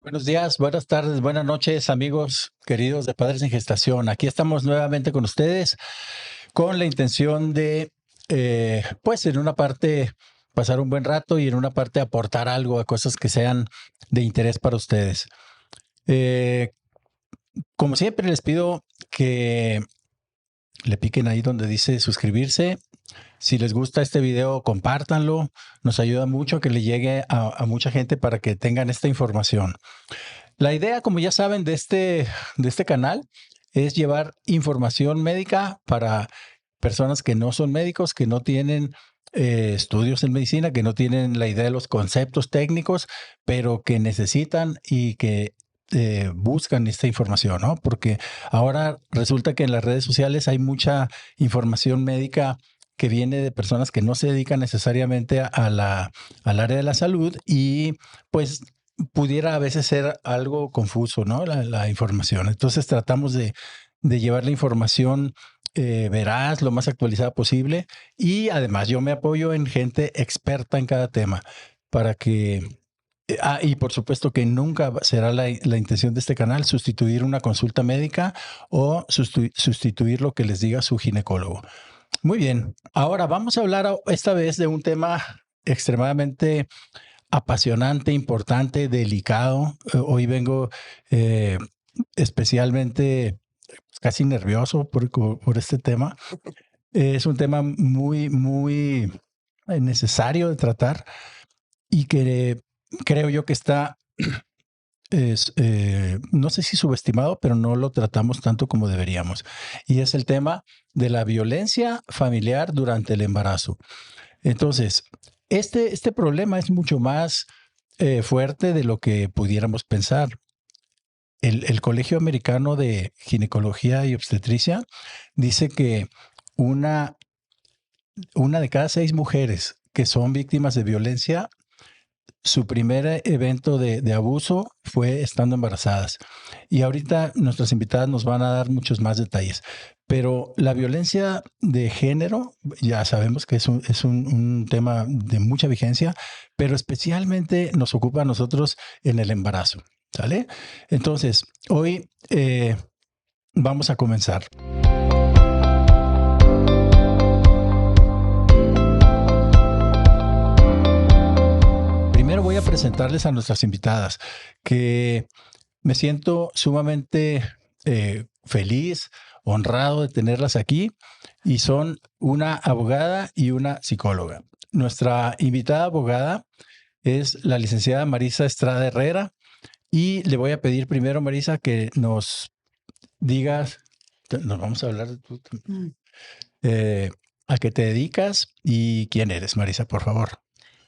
Buenos días, buenas tardes, buenas noches, amigos queridos de Padres en Gestación. Aquí estamos nuevamente con ustedes con la intención de, pues en una parte pasar un buen rato y en una parte aportar algo a cosas que sean de interés para ustedes. Eh, Como siempre les pido que le piquen ahí donde dice suscribirse. Si les gusta este video, compártanlo. Nos ayuda mucho que le llegue a mucha gente para que tengan esta información. La idea, como ya saben, de este canal es llevar información médica para personas que no son médicos, que no tienen estudios en medicina, que no tienen la idea de los conceptos técnicos, pero que necesitan y que buscan esta información, ¿no? Porque ahora resulta que en las redes sociales hay mucha información médica que viene de personas que no se dedican necesariamente al área de la salud y pues pudiera a veces ser algo confuso, ¿no? La información. Entonces tratamos de llevar la información veraz, lo más actualizada posible y además yo me apoyo en gente experta en cada tema para que... y por supuesto que nunca será la intención de este canal sustituir una consulta médica o sustituir lo que les diga su ginecólogo. Muy bien, ahora vamos a hablar esta vez de un tema extremadamente apasionante, importante, delicado. Hoy vengo eh, especialmente casi nervioso por este tema. Es un tema muy, muy necesario de tratar y que creo yo que está, no sé si subestimado, pero no lo tratamos tanto como deberíamos. Y es el tema de la violencia familiar durante el embarazo. Entonces, este problema es mucho más fuerte de lo que pudiéramos pensar. El Colegio Americano de Ginecología y Obstetricia dice que una, una de cada 6 mujeres que son víctimas de violencia, su primer evento de abuso fue estando embarazadas. Y ahorita nuestras invitadas nos van a dar muchos más detalles. Pero la violencia de género, ya sabemos que es un tema de mucha vigencia, pero especialmente nos ocupa a nosotros en el embarazo. ¿Sale? Entonces, hoy vamos a comenzar. Primero voy a presentarles a nuestras invitadas, que me siento sumamente feliz, honrado de tenerlas aquí, y son una abogada y una psicóloga. Nuestra invitada abogada es la licenciada Marisa Estrada Herrera, y le voy a pedir primero, Marisa, que nos digas, nos vamos a hablar de tú, eh, a qué te dedicas y quién eres, Marisa, por favor.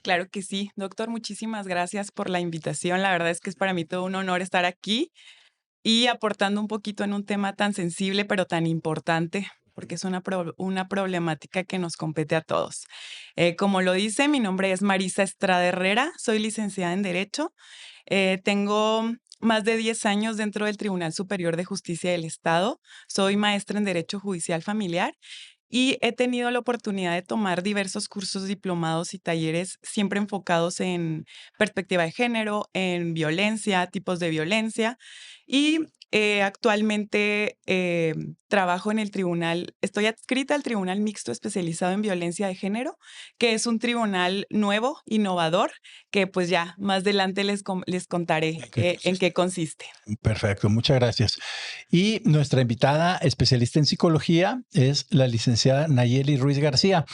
Claro que sí, doctor, muchísimas gracias por la invitación. La verdad es que es para mí todo un honor estar aquí y aportando un poquito en un tema tan sensible, pero tan importante, porque es una problemática que nos compete a todos. Como lo dice, mi nombre es Marisa Estrada Herrera, soy licenciada en Derecho, tengo más de 10 años dentro del Tribunal Superior de Justicia del Estado, soy maestra en Derecho Judicial Familiar y he tenido la oportunidad de tomar diversos cursos diplomados y talleres siempre enfocados en perspectiva de género, en violencia, tipos de violencia. Y actualmente trabajo en el tribunal, estoy adscrita al Tribunal Mixto Especializado en Violencia de Género, que es un tribunal nuevo, innovador, que pues ya más adelante les contaré ¿En qué en qué consiste? consiste. Perfecto, muchas gracias. Y nuestra invitada especialista en psicología es la licenciada Nayeli Ruiz García,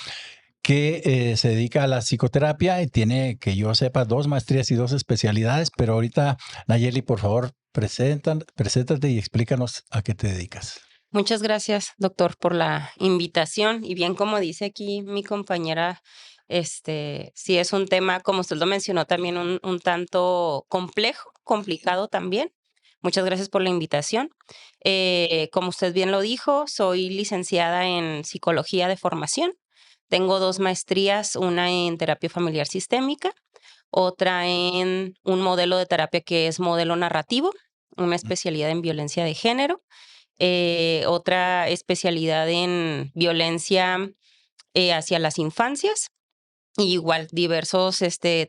que se dedica a la psicoterapia y tiene, que yo sepa, 2 maestrías y 2 especialidades, pero ahorita, Nayeli, por favor, preséntate y explícanos a qué te dedicas. Muchas gracias, doctor, por la invitación. Y bien, como dice aquí mi compañera, sí es un tema, como usted lo mencionó, también un tanto complejo, complicado también. Muchas gracias por la invitación. Como usted bien lo dijo, soy licenciada en psicología de formación. Tengo 2 maestrías, una en terapia familiar sistémica, otra en un modelo de terapia que es modelo narrativo, una especialidad en violencia de género, otra especialidad en violencia hacia las infancias Y igual, diversos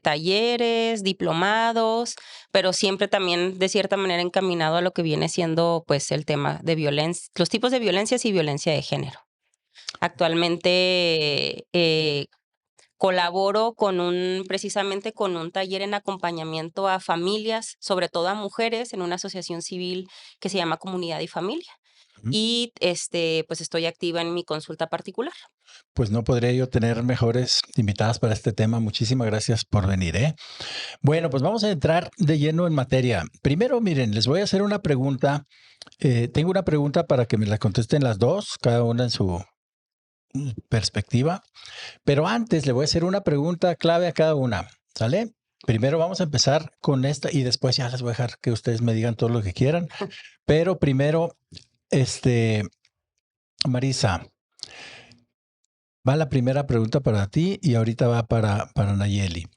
talleres, diplomados, pero siempre también de cierta manera encaminado a lo que viene siendo pues el tema de violencia, los tipos de violencias y violencia de género. Actualmente colaboro precisamente con un taller en acompañamiento a familias, sobre todo a mujeres, en una asociación civil que se llama Comunidad y Familia. Ujú. Y pues estoy activa en mi consulta particular. Pues no podría yo tener mejores invitadas para este tema. Muchísimas gracias por venir, ¿eh? Bueno, pues vamos a entrar de lleno en materia. Primero, miren, les voy a hacer una pregunta. Tengo una pregunta para que me la contesten las dos, cada una en su perspectiva. Pero antes le voy a hacer una pregunta clave a cada una, ¿sale? Primero vamos a empezar con esta y después ya les voy a dejar que ustedes me digan todo lo que quieran. Pero primero, Marisa, va la primera pregunta para ti y ahorita va para Nayeli.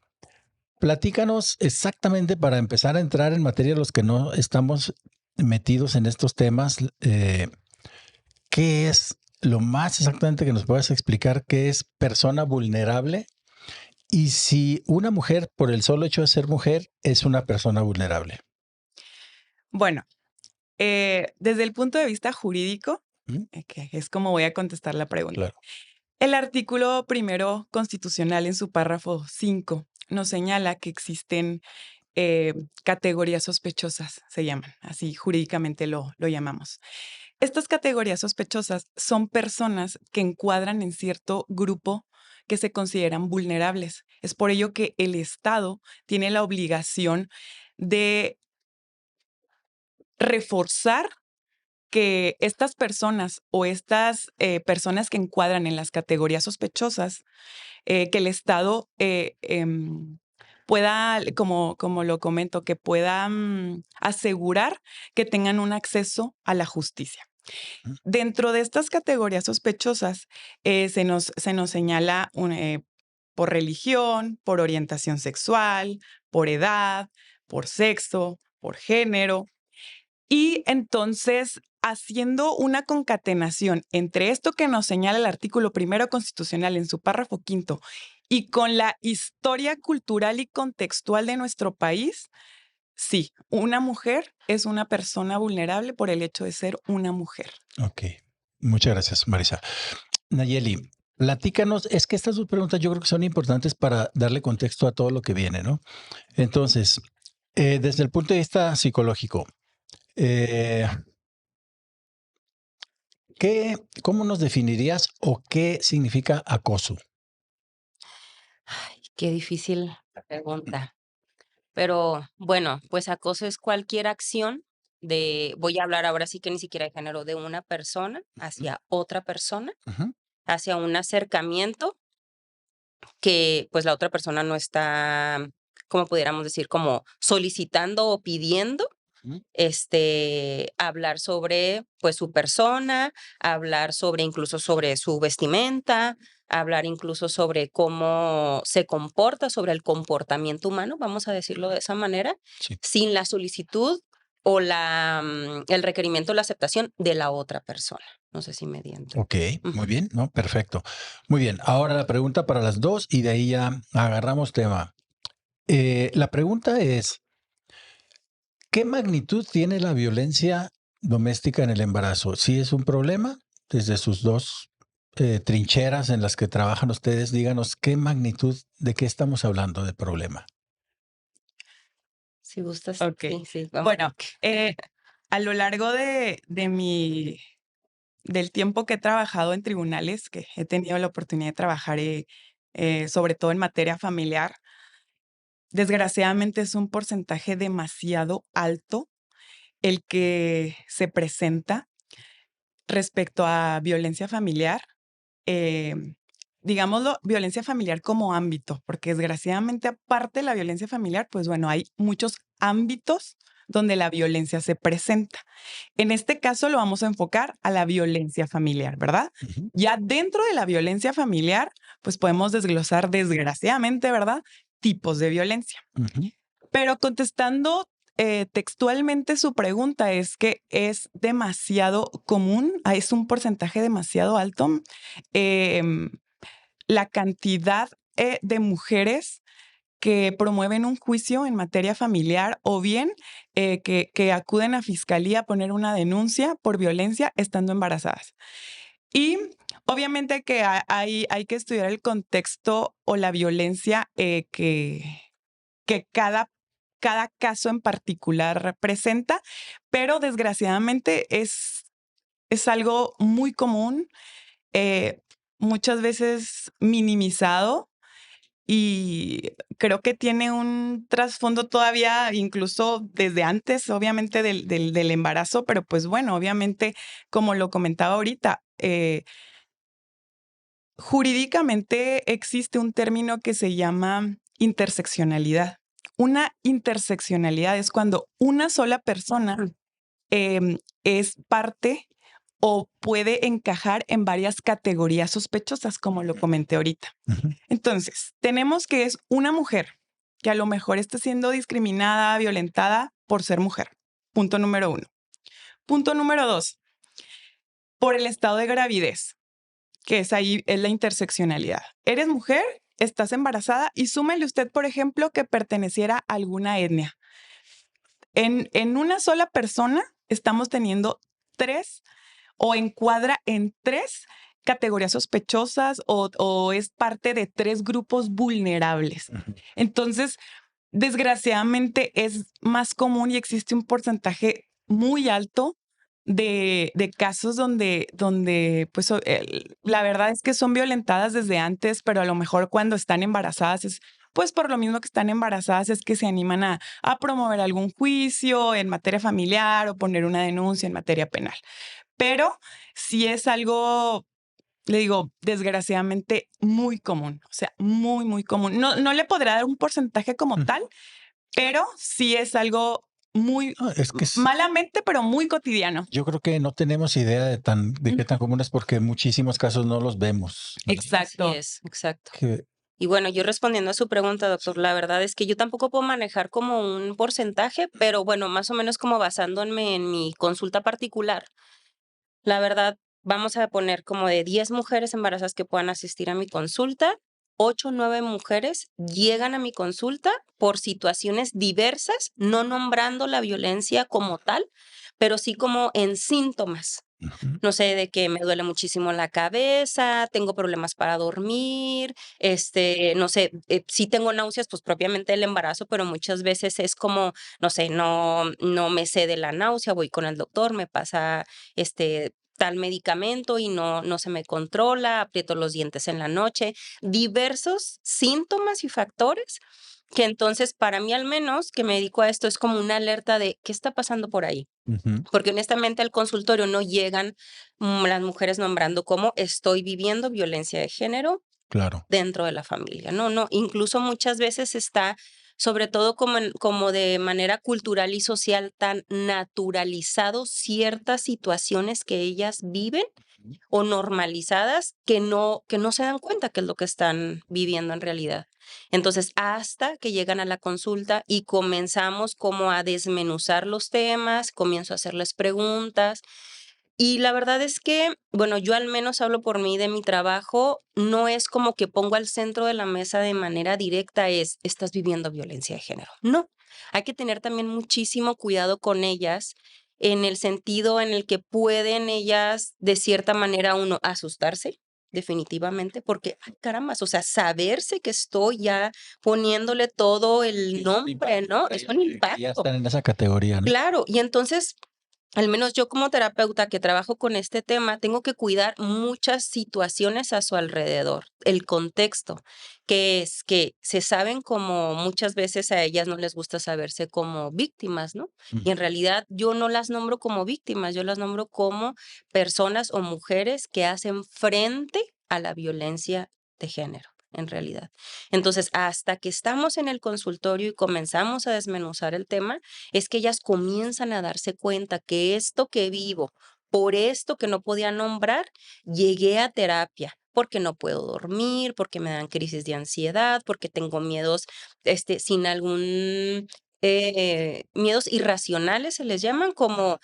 Platícanos exactamente para empezar a entrar en materia los que no estamos metidos en estos temas. ¿Qué es lo más exactamente que nos puedas explicar qué es persona vulnerable? Y si una mujer, por el solo hecho de ser mujer, es una persona vulnerable. Bueno, desde el punto de vista jurídico, ¿Mm? que es como voy a contestar la pregunta. Claro. El artículo primero constitucional en su párrafo 5 nos señala que existen categorías sospechosas, se llaman, así jurídicamente lo llamamos. Estas categorías sospechosas son personas que encuadran en cierto grupo que se consideran vulnerables. Es por ello que el Estado tiene la obligación de reforzar que estas personas o estas personas que encuadran en las categorías sospechosas, que el Estado pueda, como lo comento, que pueda asegurar que tengan un acceso a la justicia. Ujú. Dentro de estas categorías sospechosas se nos señala por religión, por orientación sexual, por edad, por sexo, por género. Y entonces, haciendo una concatenación entre esto que nos señala el artículo primero constitucional en su párrafo 5 y con la historia cultural y contextual de nuestro país, sí, una mujer es una persona vulnerable por el hecho de ser una mujer. Ok. Muchas gracias, Marisa. Nayeli, platícanos, es que estas dos preguntas yo creo que son importantes para darle contexto a todo lo que viene, ¿no? Entonces, desde el punto de vista psicológico, eh, ¿cómo nos definirías o qué significa acoso? Ay, qué difícil pregunta. Pero bueno, pues acoso es cualquier acción voy a hablar ahora sí que ni siquiera de género, de una persona hacia otra persona, Ujú. hacia un acercamiento que pues la otra persona no está, como pudiéramos decir, como solicitando o pidiendo, Ujú. hablar sobre pues su persona, hablar sobre incluso sobre su vestimenta, hablar incluso sobre cómo se comporta, sobre el comportamiento humano, vamos a decirlo de esa manera, Sí. sin la solicitud o el requerimiento o la aceptación de la otra persona. No sé si me di a entender. Ok, muy Ujú. bien, ¿no? Perfecto. Muy bien, ahora la pregunta para las dos y de ahí ya agarramos tema. La pregunta es, ¿qué magnitud tiene la violencia doméstica en el embarazo? ¿Sí es un problema? Desde sus dos trincheras en las que trabajan ustedes, díganos qué magnitud, de qué estamos hablando de problema. Si gustas, Ok. sí, vamos. Bueno, a lo largo del tiempo que he trabajado en tribunales, que he tenido la oportunidad de trabajar sobre todo en materia familiar, desgraciadamente es un porcentaje demasiado alto el que se presenta respecto a violencia familiar, digámoslo, violencia familiar como ámbito, porque desgraciadamente aparte de la violencia familiar, pues bueno, hay muchos ámbitos donde la violencia se presenta. En este caso lo vamos a enfocar a la violencia familiar, ¿verdad? Ujú. Ya dentro de la violencia familiar, pues podemos desglosar desgraciadamente, ¿verdad? Tipos de violencia. Ujú. Pero contestando textualmente su pregunta es que es demasiado común, es un porcentaje demasiado alto la cantidad de mujeres que promueven un juicio en materia familiar o bien que acuden a fiscalía a poner una denuncia por violencia estando embarazadas. Y obviamente que hay que estudiar el contexto o la violencia que cada caso en particular presenta, pero desgraciadamente es algo muy común, muchas veces minimizado y creo que tiene un trasfondo todavía incluso desde antes, obviamente, del embarazo, pero pues bueno, obviamente, como lo comentaba ahorita, jurídicamente existe un término que se llama interseccionalidad. Una interseccionalidad es cuando una sola persona es parte o puede encajar en varias categorías sospechosas, como lo comenté ahorita. Entonces, tenemos que es una mujer que a lo mejor está siendo discriminada, violentada por ser mujer. Punto número 1. Punto número 2, por el estado de gravidez, que es la interseccionalidad. Eres mujer, estás embarazada y súmele usted, por ejemplo, que perteneciera a alguna etnia. En una sola persona estamos teniendo 3 o encuadra en 3 categorías sospechosas o es parte de 3 grupos vulnerables. Entonces, desgraciadamente es más común y existe un porcentaje muy alto de casos donde pues, la verdad es que son violentadas desde antes, pero a lo mejor cuando están embarazadas es pues por lo mismo que están embarazadas es que se animan a promover algún juicio en materia familiar o poner una denuncia en materia penal. Pero sí es algo, le digo, desgraciadamente muy común, o sea, muy, muy común. No le podrá dar un porcentaje como tal, pero sí es algo muy Es que malamente, pero muy cotidiano. yo creo que no tenemos idea de qué tan común es porque en muchísimos casos no los vemos, ¿verdad? Exacto. Así es, exacto. Que Y bueno, yo respondiendo a su pregunta, doctor, la verdad es que yo tampoco puedo manejar como un porcentaje, pero bueno, más o menos como basándome en mi consulta particular. La verdad, vamos a poner como de 10 mujeres embarazadas que puedan asistir a mi consulta, 8 o 9 mujeres llegan a mi consulta por situaciones diversas, no nombrando la violencia como tal, pero sí como en síntomas. No sé, de que me duele muchísimo la cabeza, tengo problemas para dormir, no sé, sí tengo náuseas, pues propiamente del embarazo, pero muchas veces es como, no sé, no me cede la náusea, voy con el doctor, me pasa tal medicamento y no se me controla, aprieto los dientes en la noche, diversos síntomas y factores que entonces para mí al menos que me dedico a esto es como una alerta de qué está pasando por ahí. Porque honestamente al consultorio no llegan las mujeres nombrando cómo estoy viviendo violencia de género claro. dentro de la familia. No, incluso muchas veces está, sobre todo como de manera cultural y social, tan naturalizado ciertas situaciones que ellas viven o normalizadas que no se dan cuenta que es lo que están viviendo en realidad. Entonces, hasta que llegan a la consulta y comenzamos como a desmenuzar los temas, comienzo a hacerles preguntas. Y la verdad es que, bueno, yo al menos hablo por mí de mi trabajo, no es como que pongo al centro de la mesa de manera directa estás viviendo violencia de género. No, hay que tener también muchísimo cuidado con ellas en el sentido en el que pueden ellas de cierta manera uno asustarse. Definitivamente, porque, ay, carambas, o sea, saberse que estoy ya poniéndole todo el nombre, ¿no? Es un Ya impacto. están en esa categoría, ¿no? Claro, y entonces al menos yo como terapeuta que trabajo con este tema, tengo que cuidar muchas situaciones a su alrededor, el contexto, que es que se saben como muchas veces a ellas no les gusta saberse como víctimas, ¿no? Y en realidad yo no las nombro como víctimas, yo las nombro como personas o mujeres que hacen frente a la violencia de género, en realidad. Entonces, hasta que estamos en el consultorio y comenzamos a desmenuzar el tema, es que ellas comienzan a darse cuenta que esto que vivo, por esto que no podía nombrar, llegué a terapia, porque no puedo dormir, porque me dan crisis de ansiedad, porque tengo miedos, sin algún miedos irracionales se les llaman como,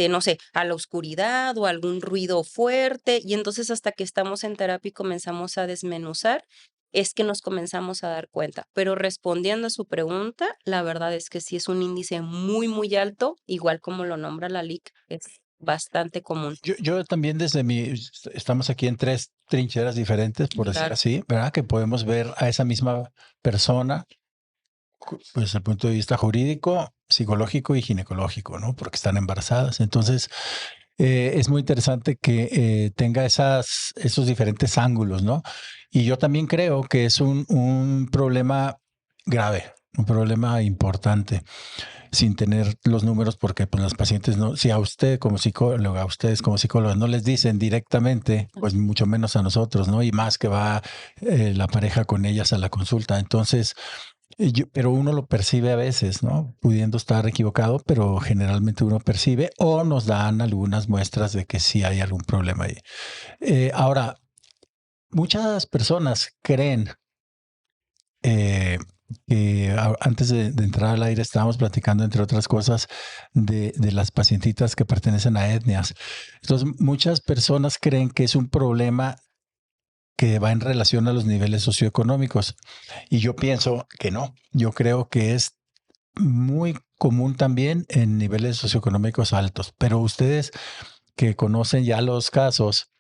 no sé, a la oscuridad o algún ruido fuerte. Y entonces hasta que estamos en terapia y comenzamos a desmenuzar, es que nos comenzamos a dar cuenta. Pero respondiendo a su pregunta, la verdad es que sí es un índice muy, muy alto, igual como lo nombra la LIC, es bastante común. Yo también estamos aquí en tres trincheras diferentes, por decir Claro. así, ¿verdad? Que podemos ver a esa misma persona, pues desde el punto de vista jurídico, psicológico y ginecológico, ¿no? Porque están embarazadas. Entonces, es muy interesante que tenga esos diferentes ángulos, ¿no? Y yo también creo que es un problema grave, un problema importante, sin tener los números, porque pues las pacientes no, si a usted como psicóloga, a ustedes como psicólogas no les dicen directamente, pues mucho menos a nosotros, ¿no? Y más que va la pareja con ellas a la consulta. Entonces, pero uno lo percibe a veces, ¿no? Pudiendo estar equivocado, pero generalmente uno percibe o nos dan algunas muestras de que sí hay algún problema ahí. Ahora, muchas personas creen eh, que antes de entrar al aire estábamos platicando, entre otras cosas, de las pacientitas que pertenecen a etnias. Entonces, muchas personas creen que es un problema que va en relación a los niveles socioeconómicos. Y yo pienso que no. Yo creo que es muy común también en niveles socioeconómicos altos. Pero ustedes que conocen ya los casos,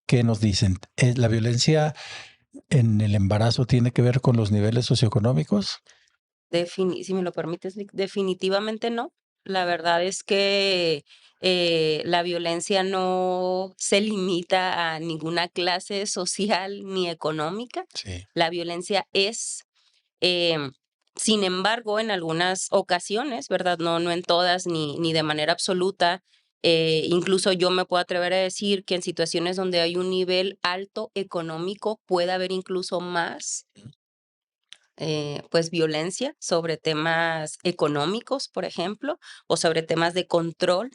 ¿qué nos dicen? ¿La violencia en el embarazo tiene que ver con los niveles socioeconómicos? Si me lo permites, Vic, definitivamente no. La verdad es que la violencia no se limita a ninguna clase social ni económica. Sí. La violencia es, em, sin embargo, en algunas ocasiones, ¿verdad? No en todas ni de manera absoluta. Incluso yo me puedo atrever a decir que en situaciones donde hay un nivel alto económico puede haber incluso más pues violencia sobre temas económicos, por ejemplo, o sobre temas de control.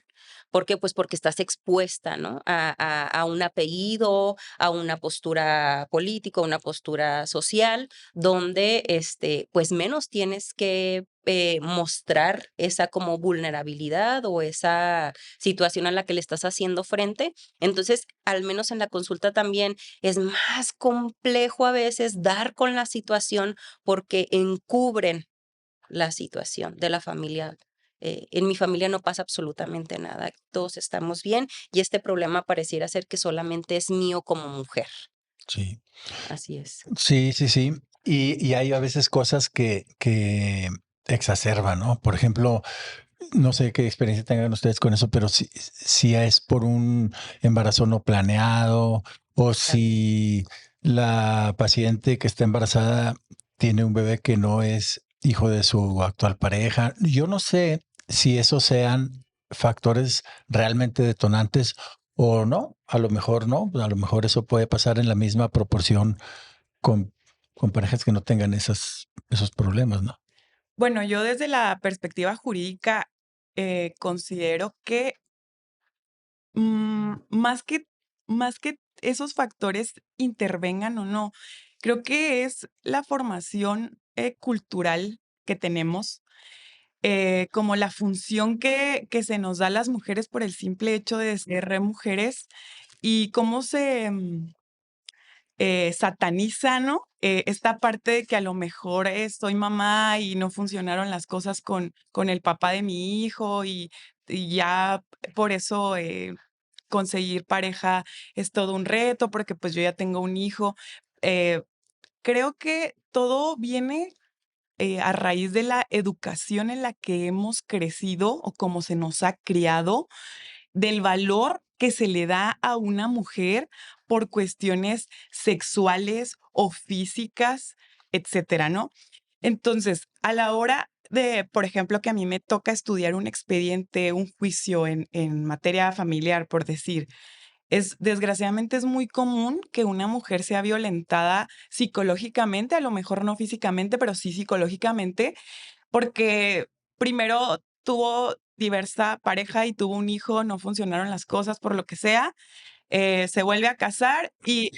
¿Por qué? Pues porque estás expuesta, ¿no? A un apellido, a una postura política, a una postura social, donde pues menos tienes que mostrar esa como vulnerabilidad o esa situación a la que le estás haciendo frente. Entonces, al menos en la consulta también es más complejo a veces dar con la situación porque encubren la situación de la familia. En mi familia no pasa absolutamente nada, todos estamos bien y este problema pareciera ser que solamente es mío como mujer. Sí, Así es. sí, sí, sí. Y hay a veces cosas que exacerban, ¿no? Por ejemplo, no sé qué experiencia tengan ustedes con eso, pero si es por un embarazo no planeado o Claro. si la paciente que está embarazada tiene un bebé que no es hijo de su actual pareja. Yo no sé si esos sean factores realmente detonantes o no. A lo mejor no. A lo mejor eso puede pasar en la misma proporción con, con parejas que no tengan esos problemas, ¿no? Bueno, yo desde la perspectiva jurídica considero que más que esos factores intervengan o no, creo que es la formación cultural que tenemos, como la función que se nos da a las mujeres por el simple hecho de ser mujeres y cómo sataniza, ¿no? Esta parte de que a lo mejor soy mamá y no funcionaron las cosas con el papá de mi hijo y ya por eso conseguir pareja es todo un reto, porque pues yo ya tengo un hijo. Eh, Creo que todo viene a raíz de la educación en la que hemos crecido o cómo se nos ha criado del valor que se le da a una mujer por cuestiones sexuales o físicas, etcétera, ¿no? Entonces, a la hora de, por ejemplo, que a mí me toca estudiar un expediente, un juicio en materia familiar, por decir, desgraciadamente es muy común que una mujer sea violentada psicológicamente, a lo mejor no físicamente, pero sí psicológicamente, porque primero tuvo diversa pareja y tuvo un hijo, no funcionaron las cosas por lo que sea, se vuelve a casar y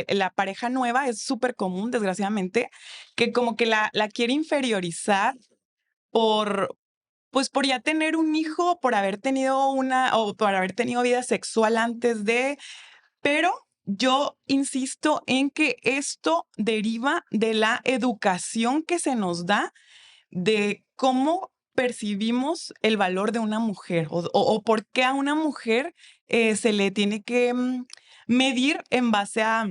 la pareja nueva es súper común, desgraciadamente, que como que la quiere inferiorizar por, pues por ya tener un hijo, por haber tenido o por haber tenido vida sexual antes de, pero yo insisto en que esto deriva de la educación que se nos da de cómo percibimos el valor de una mujer o por qué a una mujer se le tiene que medir en base a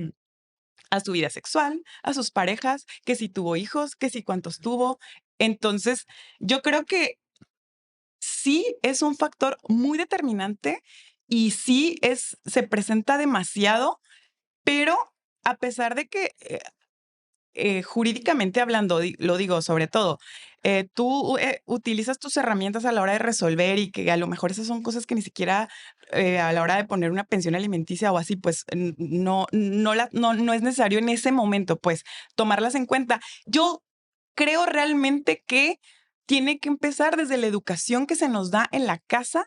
su vida sexual, a sus parejas, que si tuvo hijos, que si cuántos tuvo. Entonces, yo creo que sí es un factor muy determinante y sí se presenta demasiado, pero a pesar de que jurídicamente hablando, lo digo sobre todo, tú utilizas tus herramientas a la hora de resolver y que a lo mejor esas son cosas que ni siquiera a la hora de poner una pensión alimenticia o así, pues no es necesario en ese momento, pues tomarlas en cuenta. Yo creo realmente que tiene que empezar desde la educación que se nos da en la casa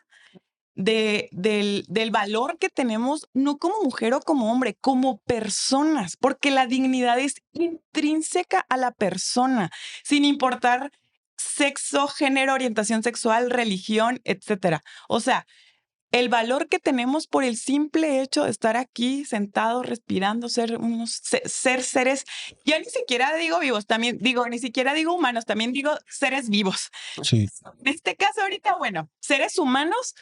del valor que tenemos, no como mujer o como hombre, como personas, porque la dignidad es intrínseca a la persona, sin importar sexo, género, orientación sexual, religión, etcétera. O sea, el valor que tenemos por el simple hecho de estar aquí sentados, respirando, ser seres, ya ni siquiera digo vivos, también digo, ni siquiera digo humanos, también digo seres vivos. Sí, En este caso ahorita, bueno, seres humanos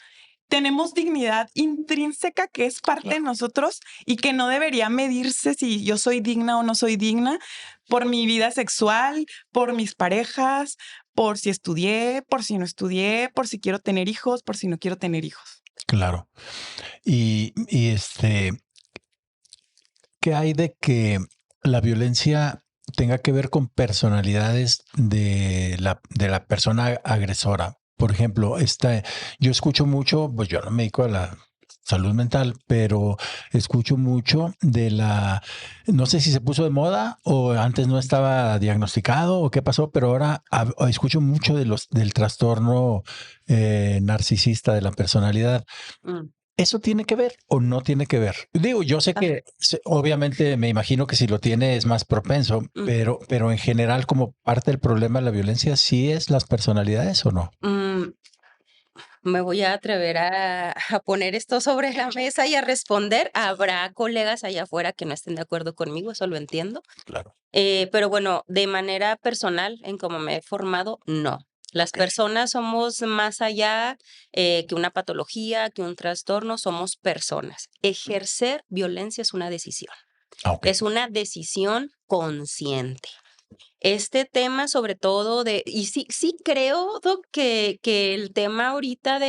tenemos dignidad intrínseca que es parte de nosotros y que no debería medirse si yo soy digna o no soy digna por mi vida sexual, por mis parejas, por si estudié, por si no estudié, por si quiero tener hijos, por si no quiero tener hijos. claro. Y ¿qué hay de que la violencia tenga que ver con personalidades de la persona agresora? Por ejemplo, yo escucho mucho, pues yo no me dedico a la salud mental, pero escucho mucho no sé si se puso de moda o antes no estaba diagnosticado o qué pasó, pero ahora escucho mucho del trastorno narcisista de la personalidad. Mm. ¿Eso tiene que ver o no tiene que ver? Digo, yo sé Ah, que obviamente me imagino que si lo tiene es más propenso, mm, pero en general como parte del problema de la violencia, ¿sí es las personalidades o no? mm, Me voy a atrever a poner esto sobre la mesa y a responder. Habrá colegas allá afuera que no estén de acuerdo conmigo, eso lo entiendo. Claro. Pero bueno, de manera personal, en cómo me he formado, no. Las Ok. personas somos más allá que una patología, que un trastorno, somos personas. Ejercer violencia Ah, ok. es una decisión consciente. Este tema, sobre todo y sí creo, Doc, que el tema ahorita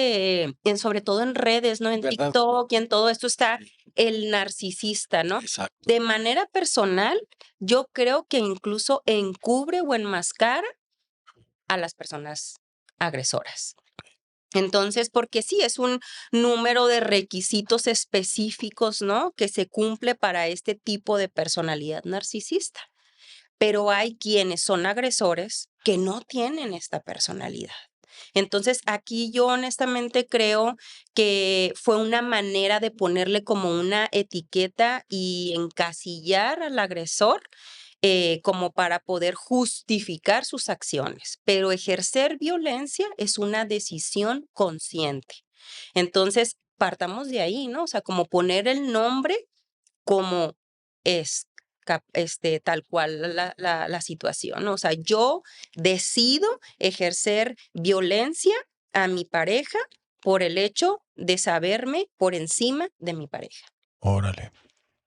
sobre todo en redes, ¿no? En ¿Verdad? TikTok y en todo esto está el narcisista, ¿no? Exacto. De manera personal, yo creo que incluso encubre o enmascara a las personas agresoras. Entonces, porque sí, es un número de requisitos específicos, ¿no? Que se cumple para este tipo de personalidad narcisista, pero hay quienes son agresores que no tienen esta personalidad. Entonces, aquí yo honestamente creo que fue una manera de ponerle como una etiqueta y encasillar al agresor como para poder justificar sus acciones, pero ejercer violencia es una decisión consciente. Entonces, partamos de ahí, ¿no? O sea, como poner el nombre como es tal cual la situación, ¿no? O sea, yo decido ejercer violencia a mi pareja por el hecho de saberme por encima de mi pareja. Órale.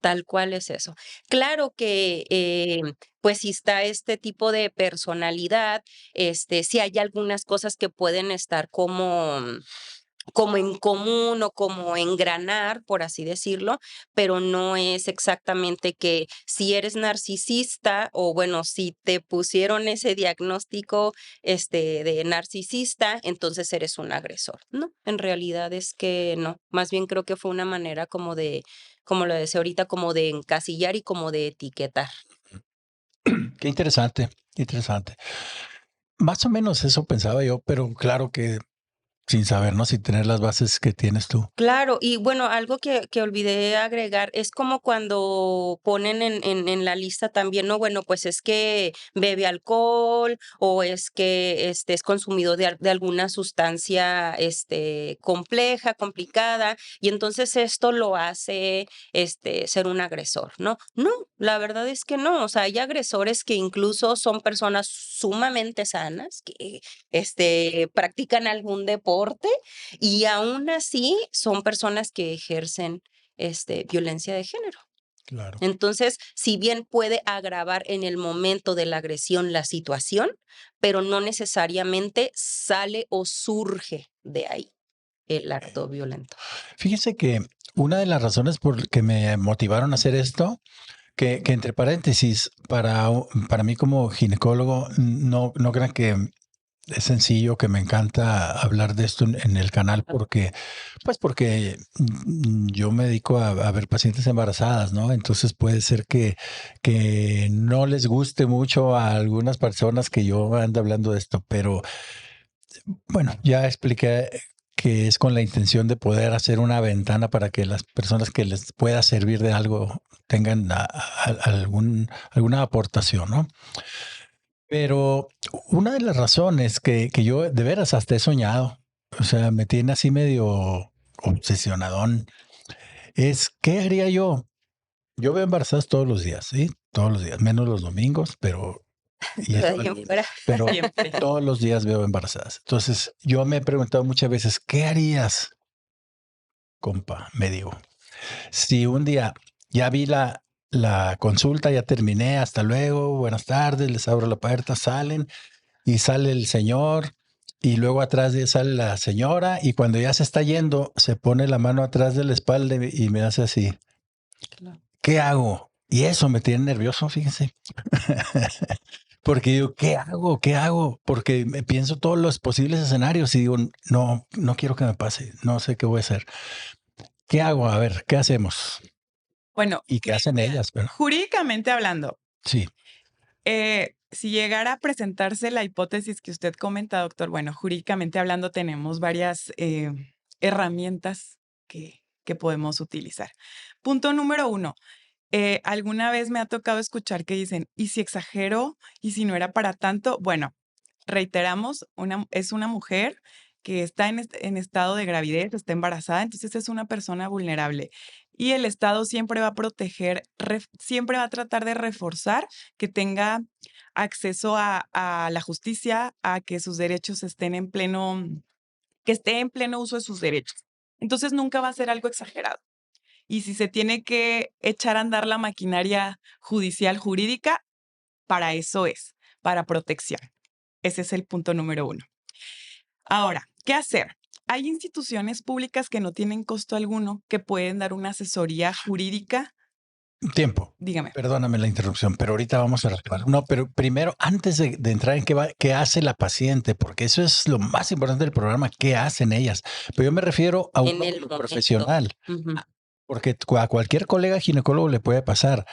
Tal cual es eso. Claro que, pues, si está este tipo de personalidad, sí hay algunas cosas que pueden estar como en común o como engranar, por así decirlo, pero no es exactamente que si eres narcisista o bueno, si te pusieron ese diagnóstico de narcisista, entonces eres un agresor. No, en realidad es que no. Más bien creo que fue una manera como lo decía ahorita, como de encasillar y como de etiquetar. Qué interesante, qué interesante. Más o menos eso pensaba yo, pero claro que sin saber, ¿no? Sin tener las bases que tienes tú. Claro, y bueno, algo que olvidé agregar es como cuando ponen en la lista también, ¿no? Bueno, pues es que bebe alcohol o es que es consumido de alguna sustancia compleja, complicada, y entonces esto lo hace ser un agresor, ¿no? No, la verdad es que no. O sea, hay agresores que incluso son personas sumamente sanas, que practican algún deporte y aún así son personas que ejercen violencia de género. Claro. Entonces, si bien puede agravar en el momento de la agresión la situación, pero no necesariamente sale o surge de ahí el acto violento. Fíjese que una de las razones por que me motivaron a hacer esto, que entre paréntesis, para mí como ginecólogo, no crean que es sencillo, que me encanta hablar de esto en el canal porque yo me dedico a ver pacientes embarazadas, ¿no? Entonces puede ser que no les guste mucho a algunas personas que yo ande hablando de esto, pero bueno, ya expliqué que es con la intención de poder hacer una ventana para que las personas que les pueda servir de algo tengan alguna aportación, ¿no? Pero una de las razones que yo de veras hasta he soñado, o sea, me tiene así medio obsesionadón, es ¿qué haría yo? Yo veo embarazadas todos los días, ¿sí? Todos los días, menos los domingos, y De eso, ahí en fuera. pero Siempre. todos los días veo embarazadas. Entonces, yo me he preguntado muchas veces, ¿qué harías, compa? Me digo, si un día ya vi la consulta, ya terminé, hasta luego, buenas tardes, les abro la puerta, salen y sale el señor y luego atrás de él sale la señora y cuando ya se está yendo, se pone la mano atrás de la espalda y me hace así, Claro. ¿qué hago? Y eso me tiene nervioso, fíjense. Porque digo, ¿qué hago? ¿Qué hago? Porque me pienso todos los posibles escenarios y digo, no quiero que me pase, no sé qué voy a hacer. ¿Qué hago? A ver, ¿qué hacemos? Bueno, ¿Y qué hacen ellas? Pero jurídicamente hablando, sí, si llegara a presentarse la hipótesis que usted comenta, doctor, bueno, jurídicamente hablando tenemos varias herramientas que podemos utilizar. Punto número 1. Alguna vez me ha tocado escuchar que dicen, ¿y si exagero? ¿Y si no era para tanto? Bueno, reiteramos, es una mujer que está en estado de gravidez, está embarazada, entonces es una persona vulnerable. Y el Estado siempre va a proteger, siempre va a tratar de reforzar que tenga acceso a la justicia, a que sus derechos estén que esté en pleno uso de sus derechos. Entonces nunca va a ser algo exagerado. Y si se tiene que echar a andar la maquinaria judicial jurídica, para eso es, para protección. Ese es el punto número 1. Ahora, ¿qué hacer? Hay instituciones públicas que no tienen costo alguno que pueden dar una asesoría jurídica. tiempo. Dígame. Perdóname la interrupción, pero ahorita vamos a retomar. No, pero primero, antes de entrar en qué hace la paciente, porque eso es lo más importante del programa, qué hacen ellas. Pero yo me refiero a En uno el como momento. profesional, Ujú. porque a cualquier colega ginecólogo le puede pasar.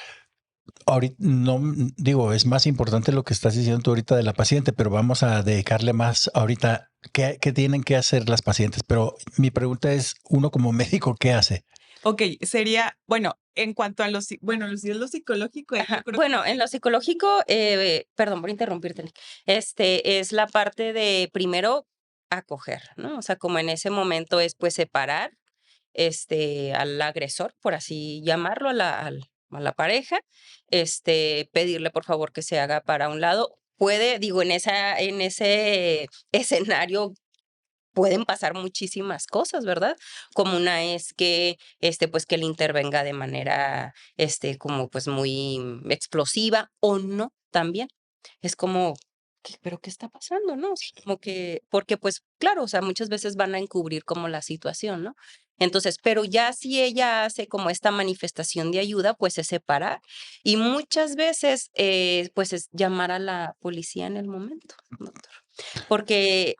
Ahorita no digo, es más importante lo que estás diciendo tú ahorita de la paciente, pero vamos a dedicarle más ahorita qué tienen que hacer las pacientes. Pero mi pregunta es, uno como médico, ¿qué hace? Ok, sería, bueno, en cuanto a si es lo psicológico, yo Ajá. creo Bueno, en lo psicológico, perdón por interrumpirte, es la parte de primero acoger, ¿no? O sea, como en ese momento es pues separar al agresor, por así llamarlo, a la pareja, pedirle por favor que se haga para un lado. Puede, digo, en ese escenario pueden pasar muchísimas cosas, ¿verdad? Como una es que, pues, que le intervenga de manera, como, pues, muy explosiva o no también. Es como, ¿pero qué está pasando, no? O sea, como que, porque, pues, claro, o sea, muchas veces van a encubrir como la situación, ¿no? Entonces, pero ya si ella hace como esta manifestación de ayuda, pues es separar. Y muchas veces, pues es llamar a la policía en el momento, doctor. Porque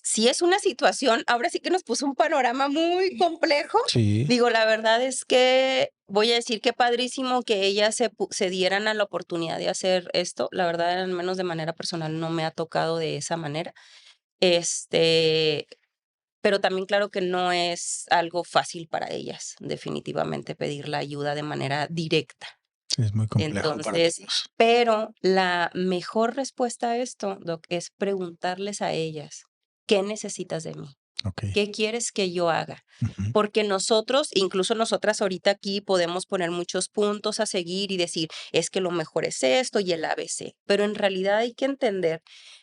si es una situación, ahora sí que nos puso un panorama muy complejo. Sí. Digo, la verdad es que voy a decir que padrísimo que ellas se dieran a la oportunidad de hacer esto. La verdad, al menos de manera personal, no me ha tocado de esa manera. Este, pero también claro que no es algo fácil para ellas, definitivamente, pedir la ayuda de manera directa. Es muy complejo para Entonces, todos. pero la mejor respuesta a esto, Doc, es preguntarles a ellas, ¿qué necesitas de mí? Ok. ¿Qué quieres que yo haga? Ujú. Porque nosotros, incluso nosotras ahorita aquí podemos poner muchos puntos a seguir y decir, es que lo mejor es esto y el ABC, pero en realidad hay que entender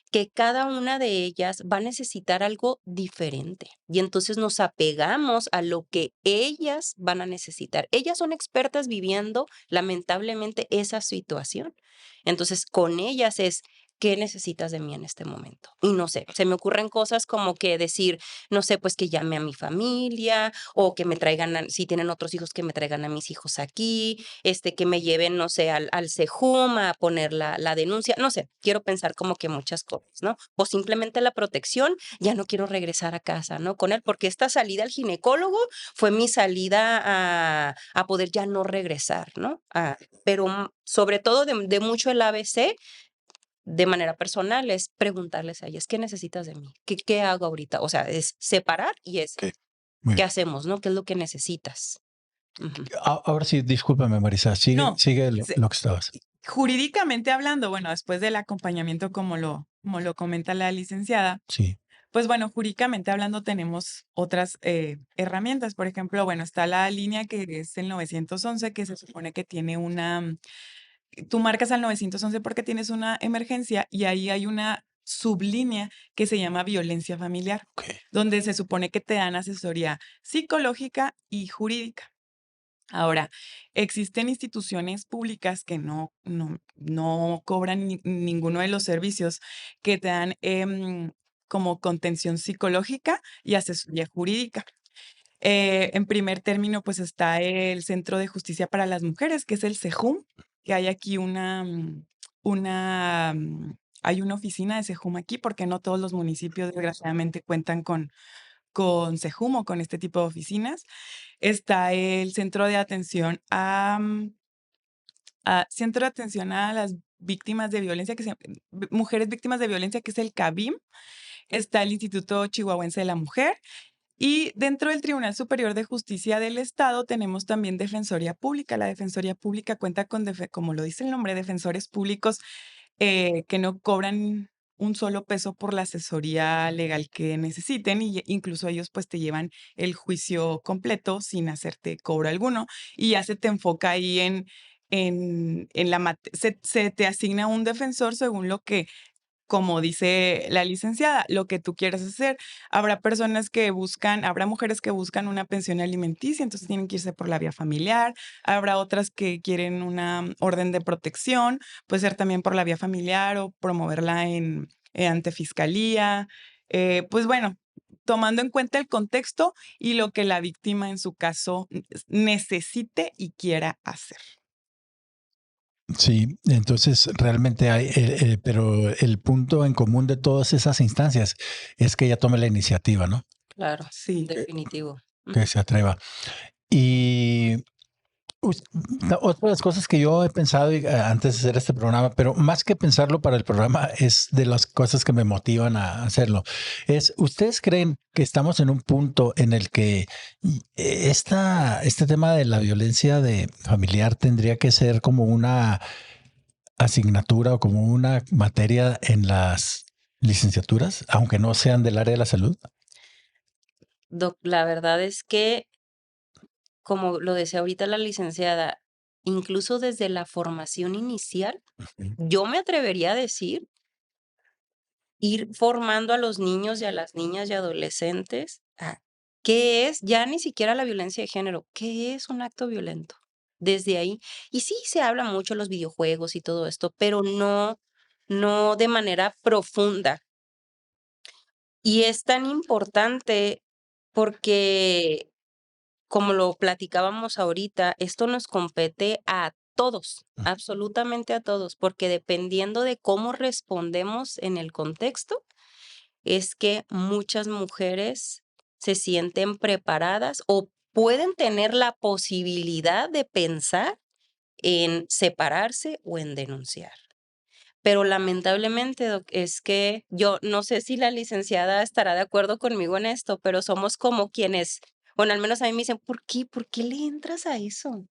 que cada una de ellas va a necesitar algo diferente y entonces nos apegamos a lo que ellas van a necesitar. Ellas son expertas viviendo lamentablemente esa situación. Entonces, con ellas es, ¿qué necesitas de mí en este momento? Y no sé, se me ocurren cosas como que decir, no sé, pues que llame a mi familia o que me traigan, si tienen otros hijos, que me traigan a mis hijos aquí, que me lleven, no sé, al CEJUM a poner la denuncia, no sé, quiero pensar como que muchas cosas, ¿no? O simplemente la protección, ya no quiero regresar a casa, ¿no? Con él, porque esta salida al ginecólogo fue mi salida a poder ya no regresar, ¿no? Pero sobre todo de mucho el ABC de manera personal es preguntarles a ellas, ¿qué necesitas de mí? ¿Qué hago ahorita? O sea, es separar y es, Ok, muy ¿qué bien. hacemos, no? ¿Qué es lo que necesitas? Ujú. Ahora sí, discúlpame, Marisa, sigue, No, sigue se- lo que estabas. jurídicamente hablando, bueno, después del acompañamiento, como lo comenta la licenciada, Sí, pues bueno, jurídicamente hablando tenemos otras herramientas. Por ejemplo, bueno, está la línea que es el 911, que se supone que tiene tú marcas al 911 porque tienes una emergencia y ahí hay una sublínea que se llama violencia familiar, ok. donde se supone que te dan asesoría psicológica y jurídica. Ahora, existen instituciones públicas que no cobran ninguno de los servicios que te dan como contención psicológica y asesoría jurídica. En primer término, pues está el Centro de Justicia para las Mujeres, que es el CEJUM, que hay aquí una, hay una oficina de CEJUM aquí, porque no todos los municipios desgraciadamente cuentan con CEJUM o con este tipo de oficinas. Está el Centro de Atención a las Víctimas de Violencia, Mujeres Víctimas de Violencia, que es el CAVIM. Está el Instituto Chihuahuense de la Mujer. Y dentro del Tribunal Superior de Justicia del Estado tenemos también Defensoría Pública. La Defensoría Pública cuenta con, como lo dice el nombre, defensores públicos que no cobran un solo peso por la asesoría legal que necesiten y incluso ellos pues te llevan el juicio completo sin hacerte cobro alguno y ya se te enfoca ahí se te asigna un defensor según lo que, como dice la licenciada, lo que tú quieras hacer. Habrá mujeres que buscan una pensión alimenticia, entonces tienen que irse por la vía familiar. Habrá otras que quieren una orden de protección, puede ser también por la vía familiar o promoverla ante fiscalía. Pues bueno, tomando en cuenta el contexto y lo que la víctima en su caso necesite y quiera hacer. Sí, entonces realmente hay, pero el punto en común de todas esas instancias es que ella tome la iniciativa, ¿no? Claro, Sí. definitivo. Que Ujú. se atreva. Y otra de las cosas que yo he pensado antes de hacer este programa, pero más que pensarlo para el programa, es de las cosas que me motivan a hacerlo. ¿Ustedes creen que estamos en un punto en el que este tema de la violencia familiar tendría que ser como una asignatura o como una materia en las licenciaturas, aunque no sean del área de la salud? Doc, la verdad es que, como lo decía ahorita la licenciada, incluso desde la formación inicial, Ujú. yo me atrevería a decir, ir formando a los niños y a las niñas y adolescentes a qué es, ya ni siquiera la violencia de género, qué es un acto violento. Desde ahí. Y sí se habla mucho en los videojuegos y todo esto, pero no de manera profunda. Y es tan importante porque, como lo platicábamos ahorita, esto nos compete a todos, absolutamente a todos, porque dependiendo de cómo respondemos en el contexto, es que muchas mujeres se sienten preparadas o pueden tener la posibilidad de pensar en separarse o en denunciar. pero lamentablemente, doc, es que yo no sé si la licenciada estará de acuerdo conmigo en esto, pero somos como quienes, bueno, al menos a mí me dicen, ¿por qué? ¿Por qué le entras a eso?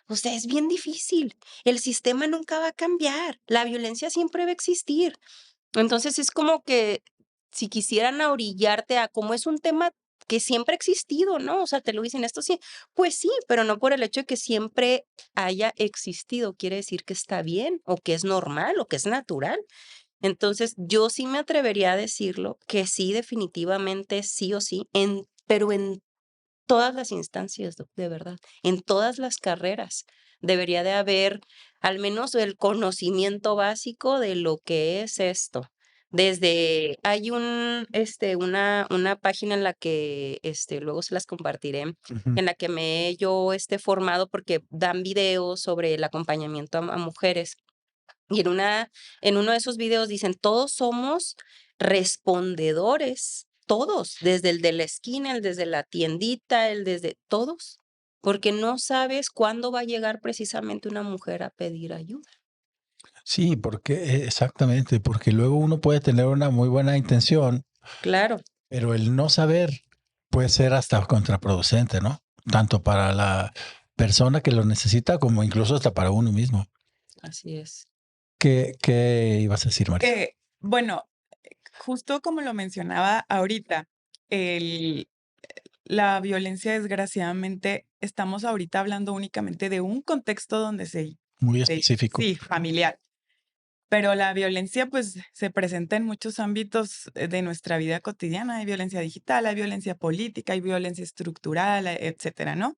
O sea, es bien difícil. El sistema nunca va a cambiar. La violencia siempre va a existir. Entonces es como que si quisieran orillarte a como es un tema que siempre ha existido, ¿no? O sea, te lo dicen esto sí, pues sí, pero no por el hecho de que siempre haya existido, quiere decir que está bien o que es normal o que es natural. Entonces, yo sí me atrevería a decirlo que sí, definitivamente sí o sí, pero en todas las instancias, de verdad, en todas las carreras debería de haber al menos el conocimiento básico de lo que es esto. Desde, hay una página en la que, luego se las compartiré, Ujú. en la que me he yo, formado porque dan videos sobre el acompañamiento a mujeres. Y en uno de esos videos dicen, todos somos respondedores, todos, desde el de la esquina, el desde la tiendita, el desde todos, porque no sabes cuándo va a llegar precisamente una mujer a pedir ayuda. Sí, porque exactamente, porque luego uno puede tener una muy buena intención, Claro, pero el no saber puede ser hasta contraproducente, ¿no? Tanto para la persona que lo necesita como incluso hasta para uno mismo. así es. ¿Qué ibas a decir, María? Bueno, justo como lo mencionaba ahorita, el, la violencia, desgraciadamente, estamos ahorita hablando únicamente de un contexto donde Muy específico. sí, familiar. Pero la violencia, pues, se presenta en muchos ámbitos de nuestra vida cotidiana. Hay violencia digital, hay violencia política, hay violencia estructural, etcétera, ¿no?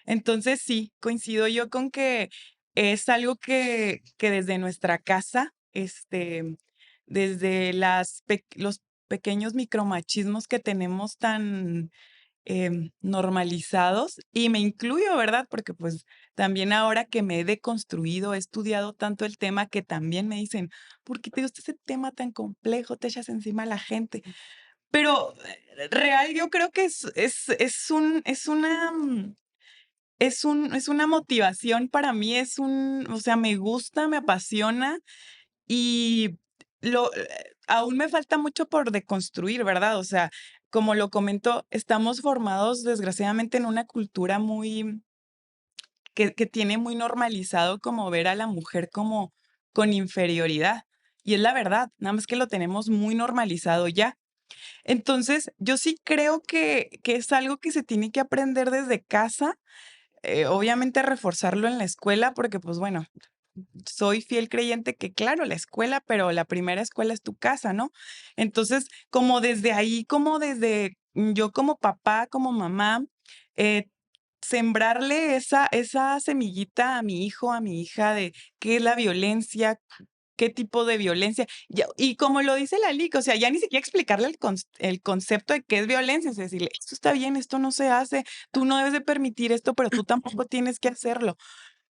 Entonces, sí, coincido yo con que es algo que desde nuestra casa, desde los pequeños micromachismos que tenemos tan normalizados, y me incluyo, ¿verdad? Porque pues también ahora que me he deconstruido, he estudiado tanto el tema que también me dicen, ¿por qué te gusta ese tema tan complejo? Te echas encima a la gente. Pero real, yo creo que es una motivación para mí, o sea, me gusta, me apasiona y aún me falta mucho por deconstruir, ¿verdad? O sea, como lo comento, estamos formados desgraciadamente en una cultura que tiene muy normalizado como ver a la mujer como con inferioridad. Y es la verdad, nada más que lo tenemos muy normalizado ya. Entonces, yo sí creo que es algo que se tiene que aprender desde casa, obviamente reforzarlo en la escuela, porque pues bueno, soy fiel creyente que, claro, la escuela, pero la primera escuela es tu casa, ¿no? Entonces, como desde ahí, como desde yo como papá, como mamá, eh, sembrarle esa semillita a mi hijo, a mi hija de qué es la violencia, qué tipo de violencia. Y como lo dice la LIC, o sea, ya ni siquiera explicarle el concepto de qué es violencia, es decirle, esto está bien, esto no se hace, tú no debes de permitir esto, pero tú tampoco tienes que hacerlo.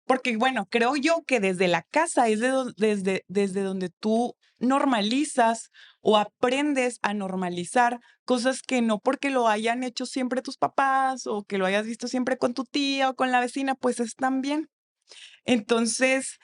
Porque, bueno, creo yo que desde la casa es desde donde tú normalizas o aprendes a normalizar cosas que no porque lo hayan hecho siempre tus papás o que lo hayas visto siempre con tu tía o con la vecina, pues están bien. Entonces,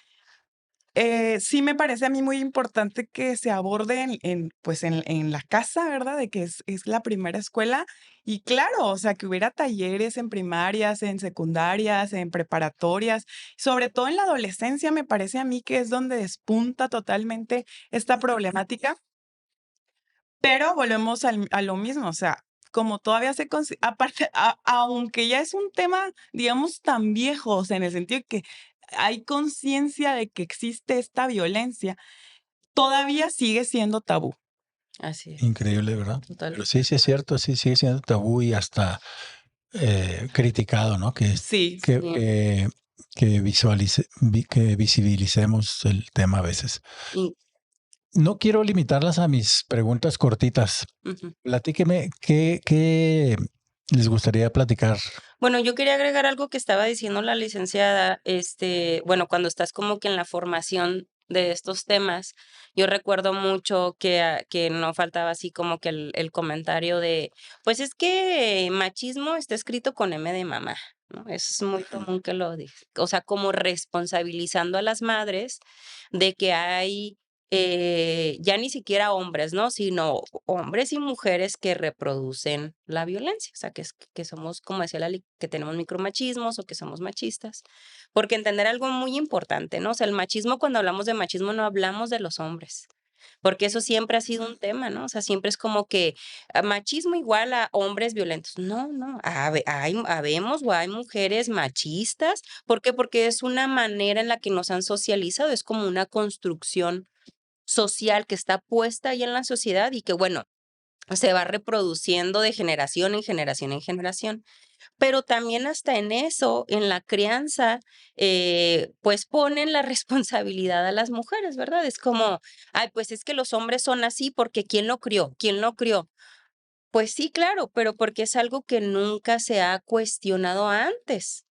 sí me parece a mí muy importante que se aborde pues, en la casa, ¿verdad? De que es la primera escuela. Y claro, o sea, que hubiera talleres en primarias, en secundarias, en preparatorias, sobre todo en la adolescencia, me parece a mí que es donde despunta totalmente esta problemática. Pero volvemos a lo mismo, o sea, como todavía aparte, aunque ya es un tema, digamos, tan viejo, o sea, en el sentido de que hay conciencia de que existe esta violencia, todavía sigue siendo tabú. Así es, Increíble, ¿verdad? total. Pero sí, sí es cierto, sí sigue siendo tabú y hasta criticado, ¿no? Sí, Que, Sí. que, que visibilicemos el tema a veces. Y, No quiero limitarlas a mis preguntas cortitas. ujú. Platíqueme, ¿qué les gustaría platicar? Bueno, yo quería agregar algo que estaba diciendo la licenciada, bueno, cuando estás como que en la formación de estos temas, yo recuerdo mucho que no faltaba así como que el comentario de, pues es que machismo está escrito con M de mamá, ¿no? Es muy común que lo diga, o sea, como responsabilizando a las madres de que hay ya ni siquiera hombres, ¿no? Sino hombres y mujeres que reproducen la violencia, o sea, que somos, como decía Lali, que tenemos micromachismos o que somos machistas, porque entender algo muy importante, ¿no? O sea, el machismo, cuando hablamos de machismo, no hablamos de los hombres, porque eso siempre ha sido un tema, ¿no? O sea, siempre es como que machismo igual a hombres violentos. No, no, habemos o hay mujeres machistas. ¿Por qué? Porque es una manera en la que nos han socializado, es como una construcción social que está puesta ahí en la sociedad y que, bueno, se va reproduciendo de generación en generación en generación. Pero también hasta en eso, en la crianza, pues ponen la responsabilidad a las mujeres, ¿verdad? Es como, ay, pues es que los hombres son así porque ¿quién lo crió? ¿Quién lo crió? Pues sí, claro, pero porque es algo que nunca se ha cuestionado antes.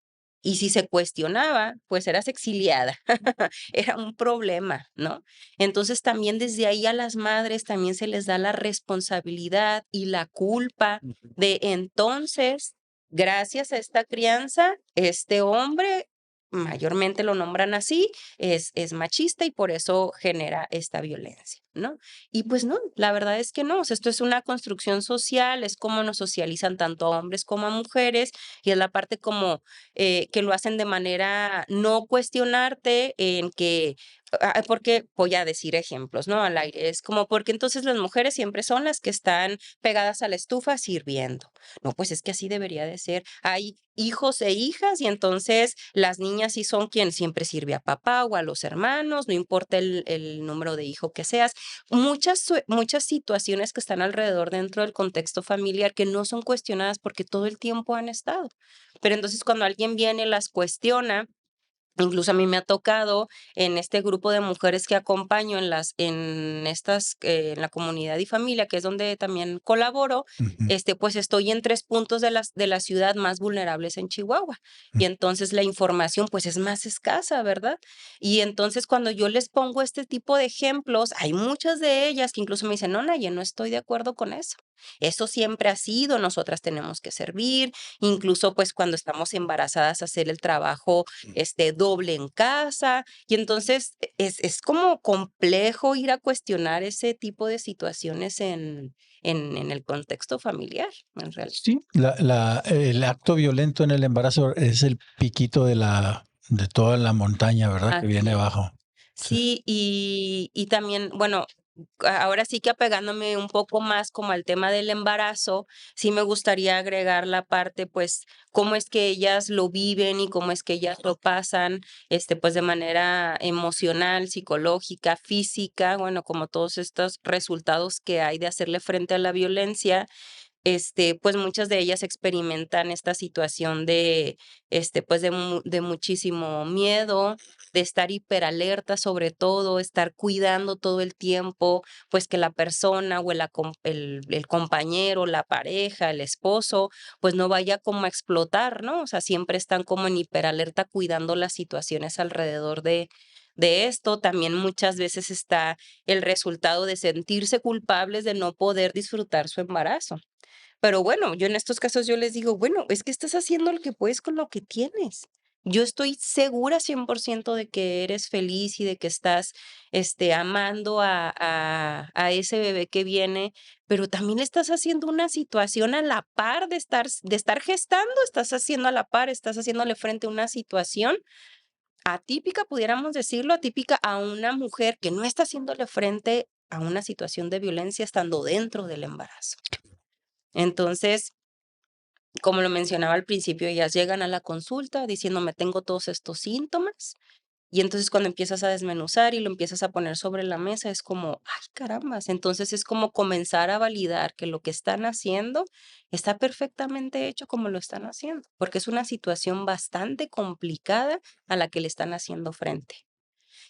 Y si se cuestionaba, pues eras exiliada. Era un problema, ¿no? Entonces también desde ahí a las madres también se les da la responsabilidad y la culpa Ujú. de entonces, gracias a esta crianza, este hombre, mayormente lo nombran así, es machista y por eso genera esta violencia, ¿no? Y pues no, la verdad es que no, o sea, esto es una construcción social, es como nos socializan tanto a hombres como a mujeres, y es la parte como que lo hacen de manera no cuestionarte en que, porque voy a decir ejemplos, ¿no? Al aire, es como porque entonces las mujeres siempre son las que están pegadas a la estufa sirviendo. No, pues es que así debería de ser. Hay hijos e hijas y entonces las niñas sí son quien siempre sirve a papá o a los hermanos, no importa el número de hijo que seas, muchas situaciones que están alrededor dentro del contexto familiar que no son cuestionadas porque todo el tiempo han estado. Pero entonces cuando alguien viene y las cuestiona, incluso a mí me ha tocado en este grupo de mujeres que acompaño en la comunidad y familia, que es donde también colaboro, Ujú. pues estoy en 3 puntos de la ciudad más vulnerables en Chihuahua. Y entonces la información, pues, es más escasa, ¿verdad? Y entonces cuando yo les pongo este tipo de ejemplos, hay muchas de ellas que incluso me dicen: "No, Naye, no estoy de acuerdo con eso. Eso siempre ha sido, nosotras tenemos que servir", incluso, pues, cuando estamos embarazadas, hacer el trabajo doble en casa. Y entonces es como complejo ir a cuestionar ese tipo de situaciones en el contexto familiar, en realidad. Sí, el acto violento en el embarazo es el piquito de toda la montaña, ¿verdad? Que Así viene es. abajo. Sí. Sí, y también, bueno, ahora sí que apegándome un poco más como al tema del embarazo, sí me gustaría agregar la parte, pues, cómo es que ellas lo viven y cómo es que ellas lo pasan, pues, de manera emocional, psicológica, física, bueno, como todos estos resultados que hay de hacerle frente a la violencia. Pues muchas de ellas experimentan esta situación pues de muchísimo miedo, de estar hiperalerta sobre todo, estar cuidando todo el tiempo, pues que la persona o el compañero, la pareja, el esposo, pues no vaya como a explotar, ¿no? O sea, siempre están como en hiperalerta cuidando las situaciones alrededor de esto. También muchas veces está el resultado de sentirse culpables de no poder disfrutar su embarazo. Pero bueno, yo en estos casos yo les digo, bueno, es que estás haciendo lo que puedes con lo que tienes. Yo estoy segura 100% de que eres feliz y de que estás, amando a ese bebé que viene, pero también estás haciendo una situación a la par de estar gestando, estás haciendo a la par, estás haciéndole frente a una situación atípica, pudiéramos decirlo, atípica a una mujer que no está haciéndole frente a una situación de violencia estando dentro del embarazo. Entonces, como lo mencionaba al principio, ellas llegan a la consulta diciéndome: "Tengo todos estos síntomas", y entonces cuando empiezas a desmenuzar y lo empiezas a poner sobre la mesa, es como, ay, carambas. Entonces es como comenzar a validar que lo que están haciendo está perfectamente hecho como lo están haciendo, porque es una situación bastante complicada a la que le están haciendo frente.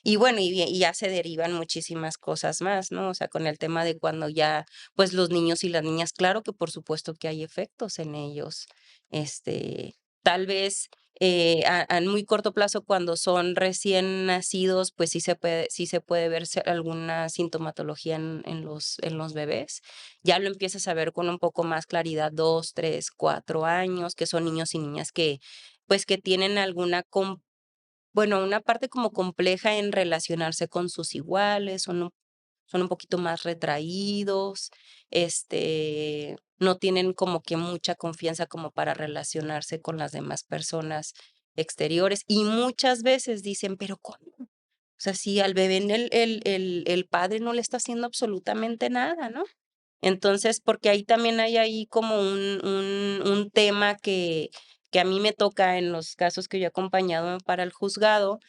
Y bueno, y ya se derivan muchísimas cosas más, ¿no? O sea, con el tema de cuando ya, pues, los niños y las niñas, claro que por supuesto que hay efectos en ellos. Tal vez, a muy corto plazo, cuando son recién nacidos, pues sí se puede ver alguna sintomatología en los bebés. Ya lo empiezas a ver con un poco más claridad, 2, 3, 4 años, que son niños y niñas que, pues, que tienen alguna bueno, una parte como compleja en relacionarse con sus iguales, son un poquito más retraídos, no tienen como que mucha confianza como para relacionarse con las demás personas exteriores, y muchas veces dicen: "¿Pero cómo? O sea, si al bebé el padre no le está haciendo absolutamente nada", ¿no? Entonces, porque ahí también hay ahí como un tema que a mí me toca en los casos que yo he acompañado para el juzgado,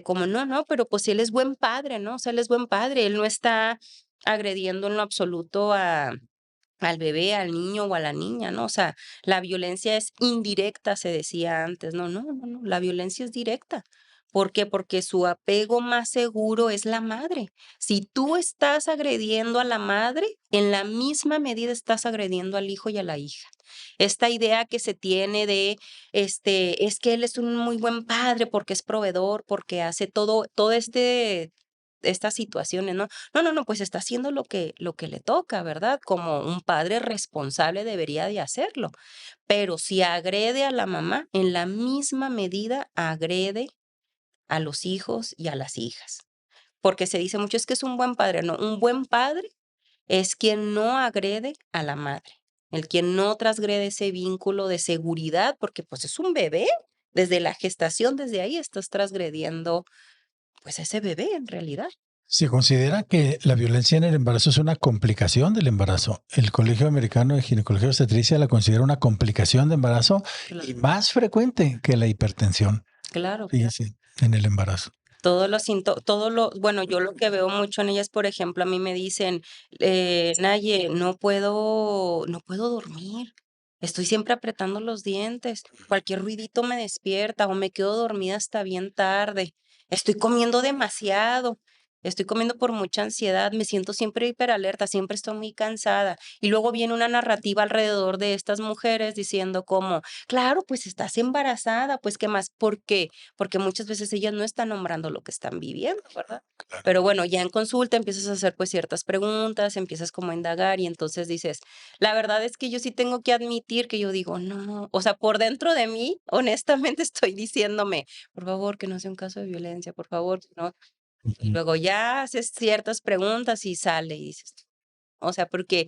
como no, no, pero pues si él es buen padre, ¿no? O sea, él es buen padre, él no está agrediendo en lo absoluto al bebé, al niño o a la niña, ¿no? O sea, la violencia es indirecta, se decía antes. No, no, no, no, la violencia es directa. ¿Por qué? Porque su apego más seguro es la madre. Si tú estás agrediendo a la madre, en la misma medida estás agrediendo al hijo y a la hija. Esta idea que se tiene de, es que él es un muy buen padre porque es proveedor, porque hace todo estas situaciones, ¿no? No, no, no, pues está haciendo lo que le toca, ¿verdad? Como un padre responsable debería de hacerlo. Pero si agrede a la mamá, en la misma medida agrede a los hijos y a las hijas. Porque se dice mucho, es que es un buen padre. No, un buen padre es quien no agrede a la madre, el quien no transgrede ese vínculo de seguridad, porque pues es un bebé. Desde la gestación, desde ahí estás transgrediendo pues ese bebé en realidad. Se considera que la violencia en el embarazo es una complicación del embarazo. El Colegio Americano de Ginecología y Obstetricia la considera una complicación de embarazo y Claro, más frecuente que la hipertensión, claro. fíjese, en el embarazo. Bueno, yo lo que veo mucho en ellas, por ejemplo, a mí me dicen, Naye, no puedo dormir. Estoy siempre apretando los dientes. Cualquier ruidito me despierta o me quedo dormida hasta bien tarde. Estoy comiendo demasiado. Estoy comiendo por mucha ansiedad. Me siento siempre hiperalerta, siempre estoy muy cansada. Y luego viene una narrativa alrededor de estas mujeres diciendo como, claro, pues estás embarazada, pues ¿qué más? ¿Por qué? Porque muchas veces ellas no están nombrando lo que están viviendo, ¿verdad? Pero bueno, ya en consulta empiezas a hacer pues ciertas preguntas, empiezas como a indagar y entonces dices, la verdad es que yo sí tengo que admitir que yo digo, no, o sea, por dentro de mí, honestamente estoy diciéndome, por favor, que no sea un caso de violencia, por favor, ¿no? Y Ujú. luego ya haces ciertas preguntas y sale y dices, o sea, porque,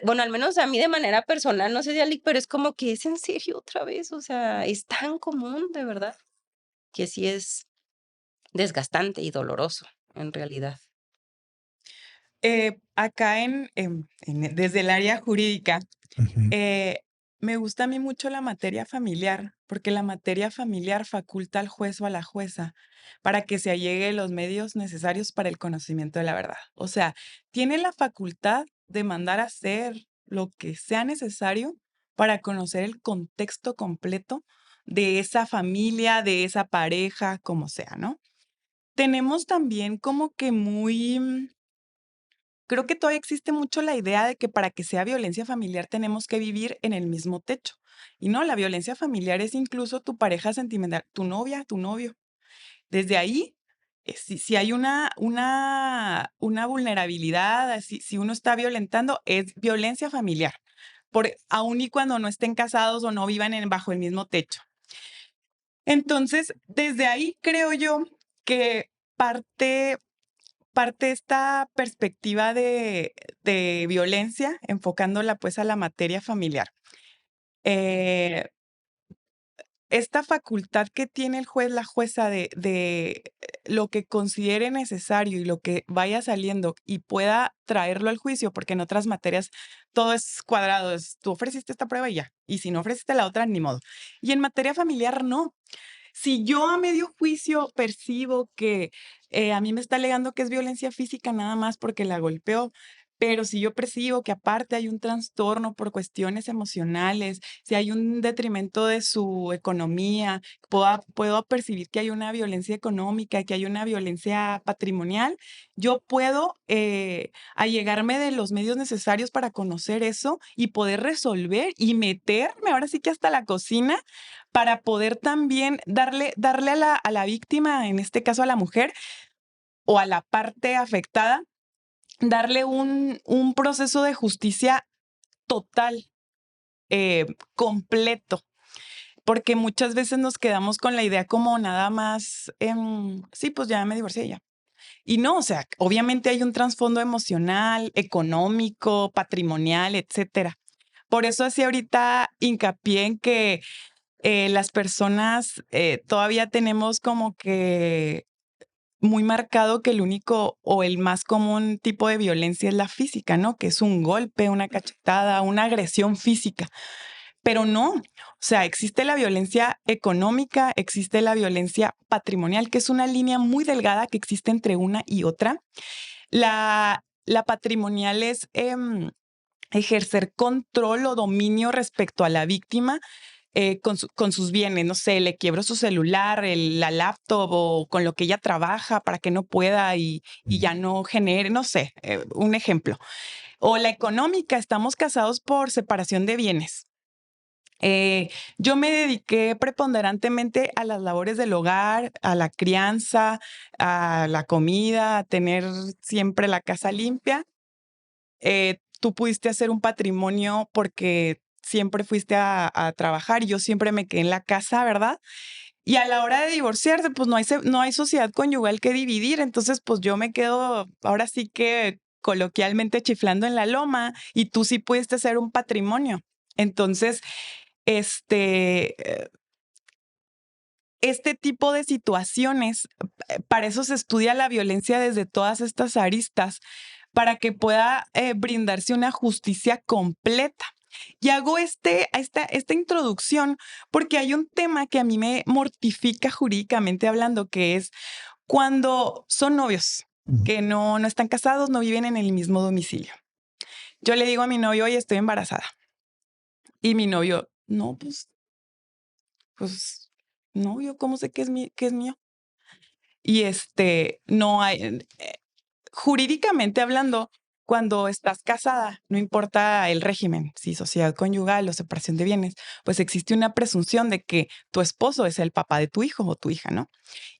bueno, al menos a mí de manera personal, no sé si Ali, pero es como que es en serio otra vez, o sea, es tan común, de verdad, que sí es desgastante y doloroso, en realidad. Acá desde el área jurídica, Ujú. eh, me gusta a mí mucho la materia familiar, porque la materia familiar faculta al juez o a la jueza para que se allegue los medios necesarios para el conocimiento de la verdad. O sea, tiene la facultad de mandar a hacer lo que sea necesario para conocer el contexto completo de esa familia, de esa pareja, como sea, ¿no? Tenemos también como que creo que todavía existe mucho la idea de que para que sea violencia familiar tenemos que vivir en el mismo techo. Y no, la violencia familiar es incluso tu pareja sentimental, tu novia, tu novio. Desde ahí, si hay una vulnerabilidad, si uno está violentando, es violencia familiar, aun y cuando no estén casados o no vivan bajo el mismo techo. Entonces, desde ahí creo yo que parte esta perspectiva de violencia, enfocándola pues a la materia familiar. Eh, Esta facultad que tiene el juez, la jueza de lo que considere necesario y lo que vaya saliendo y pueda traerlo al juicio, porque en otras materias todo es cuadrado, tú ofreciste esta prueba y ya, y si no ofreciste la otra, ni modo. Y en materia familiar no. Si yo a medio juicio percibo que a mí me está alegando que es violencia física nada más porque la golpeó, pero si yo percibo que aparte hay un trastorno por cuestiones emocionales, si hay un detrimento de su economía, puedo percibir que hay una violencia económica, que hay una violencia patrimonial, yo puedo allegarme de los medios necesarios para conocer eso y poder resolver y meterme ahora sí que hasta la cocina para poder también darle a la víctima, en este caso a la mujer, o a la parte afectada, darle un proceso de justicia total, completo. porque muchas veces nos quedamos con la idea como nada más, sí, pues ya me divorcié ya. Y no, o sea, obviamente hay un trasfondo emocional, económico, patrimonial, etcétera. Por eso hacía ahorita hincapié en que las personas todavía tenemos como que muy marcado que el único o el más común tipo de violencia es la física, ¿no? Que es un golpe, una cachetada, una agresión física. Pero no, o sea, existe la violencia económica, existe la violencia patrimonial, que es una línea muy delgada que existe entre una y otra. La patrimonial es ejercer control o dominio respecto a la víctima con sus bienes, no sé, le quiebro su celular, la laptop o con lo que ella trabaja para que no pueda y ya no genere, no sé, un ejemplo. O la económica, estamos casados por separación de bienes. Yo me dediqué preponderantemente a las labores del hogar, a la crianza, a la comida, a tener siempre la casa limpia. Tú pudiste hacer un patrimonio porque siempre fuiste a trabajar y yo siempre me quedé en la casa, ¿verdad? Y a la hora de divorciarse, pues no hay sociedad conyugal que dividir, entonces pues yo me quedo ahora sí que coloquialmente chiflando en la loma y tú sí pudiste hacer un patrimonio. Entonces, este, este tipo de situaciones, para eso se estudia la violencia desde todas estas aristas, para que pueda brindarse una justicia completa. Y hago esta introducción porque hay un tema que a mí me mortifica jurídicamente hablando, que es cuando son novios, que no están casados, no viven en el mismo domicilio. Yo le digo a mi novio, oye, estoy embarazada. Y mi novio, no, pues, no, yo cómo sé que es mío. Y no hay, jurídicamente hablando, cuando estás casada, no importa el régimen, si sociedad conyugal o separación de bienes, pues existe una presunción de que tu esposo es el papá de tu hijo o tu hija, ¿no?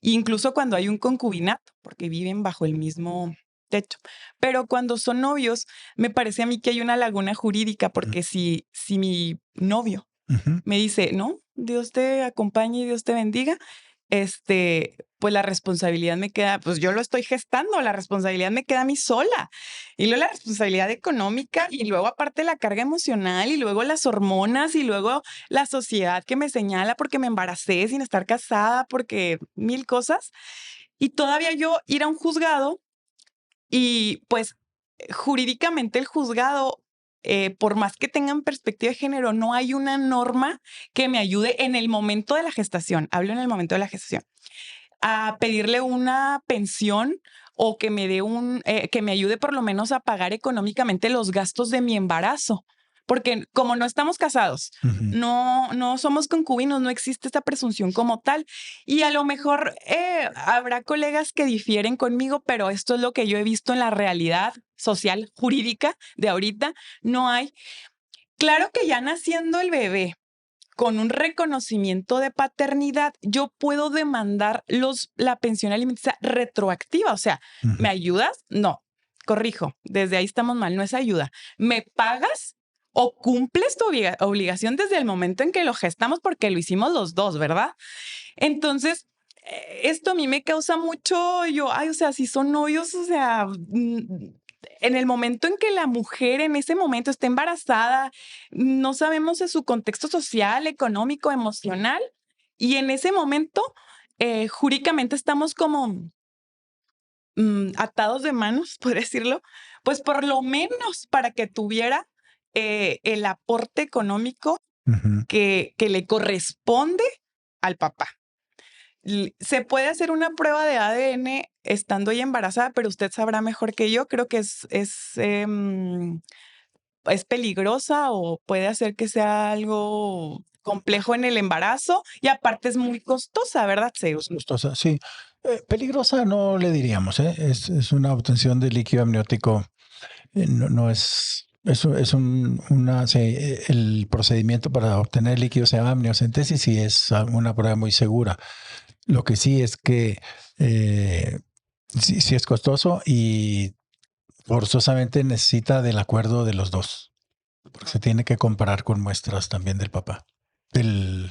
Incluso cuando hay un concubinato, porque viven bajo el mismo techo. Pero cuando son novios, me parece a mí que hay una laguna jurídica, porque si mi novio me dice, no, Dios te acompañe y Dios te bendiga, pues la responsabilidad me queda, pues yo lo estoy gestando, la responsabilidad me queda a mí sola. Y luego la responsabilidad económica y luego aparte la carga emocional y luego las hormonas y luego la sociedad que me señala porque me embaracé sin estar casada, porque mil cosas. Y todavía yo ir a un juzgado y pues jurídicamente el juzgado, por más que tengan perspectiva de género, no hay una norma que me ayude en el momento de la gestación, hablo en el momento de la gestación, a pedirle una pensión o que me dé que me ayude por lo menos a pagar económicamente los gastos de mi embarazo. Porque como no estamos casados, no somos concubinos, no existe esta presunción como tal. Y a lo mejor habrá colegas que difieren conmigo, pero esto es lo que yo he visto en la realidad social, jurídica de ahorita. No hay. Claro que ya naciendo el bebé, con un reconocimiento de paternidad, yo puedo demandar la pensión alimenticia retroactiva. O sea, ¿me ayudas? No, corrijo, desde ahí estamos mal, no es ayuda. ¿Me pagas o cumples tu obligación desde el momento en que lo gestamos porque lo hicimos los dos, ¿verdad? Entonces, esto a mí me causa mucho, o sea, si son novios, o sea, en el momento en que la mujer en ese momento está embarazada, no sabemos de su contexto social, económico, emocional, y en ese momento, jurídicamente estamos como atados de manos, por decirlo, pues por lo menos para que tuviera el aporte económico que le corresponde al papá. Se puede hacer una prueba de ADN estando ya embarazada, pero usted sabrá mejor que yo. Creo que es peligrosa o puede hacer que sea algo complejo en el embarazo y aparte es muy costosa, ¿verdad, Zeus? Costosa, sí. Peligrosa no le diríamos, ¿eh? Es una obtención de líquido amniótico. No es. El procedimiento para obtener líquido se llama amniocentesis y es una prueba muy segura. Lo que sí es que sí es costoso y forzosamente necesita del acuerdo de los dos, porque se tiene que comparar con muestras también del papá, del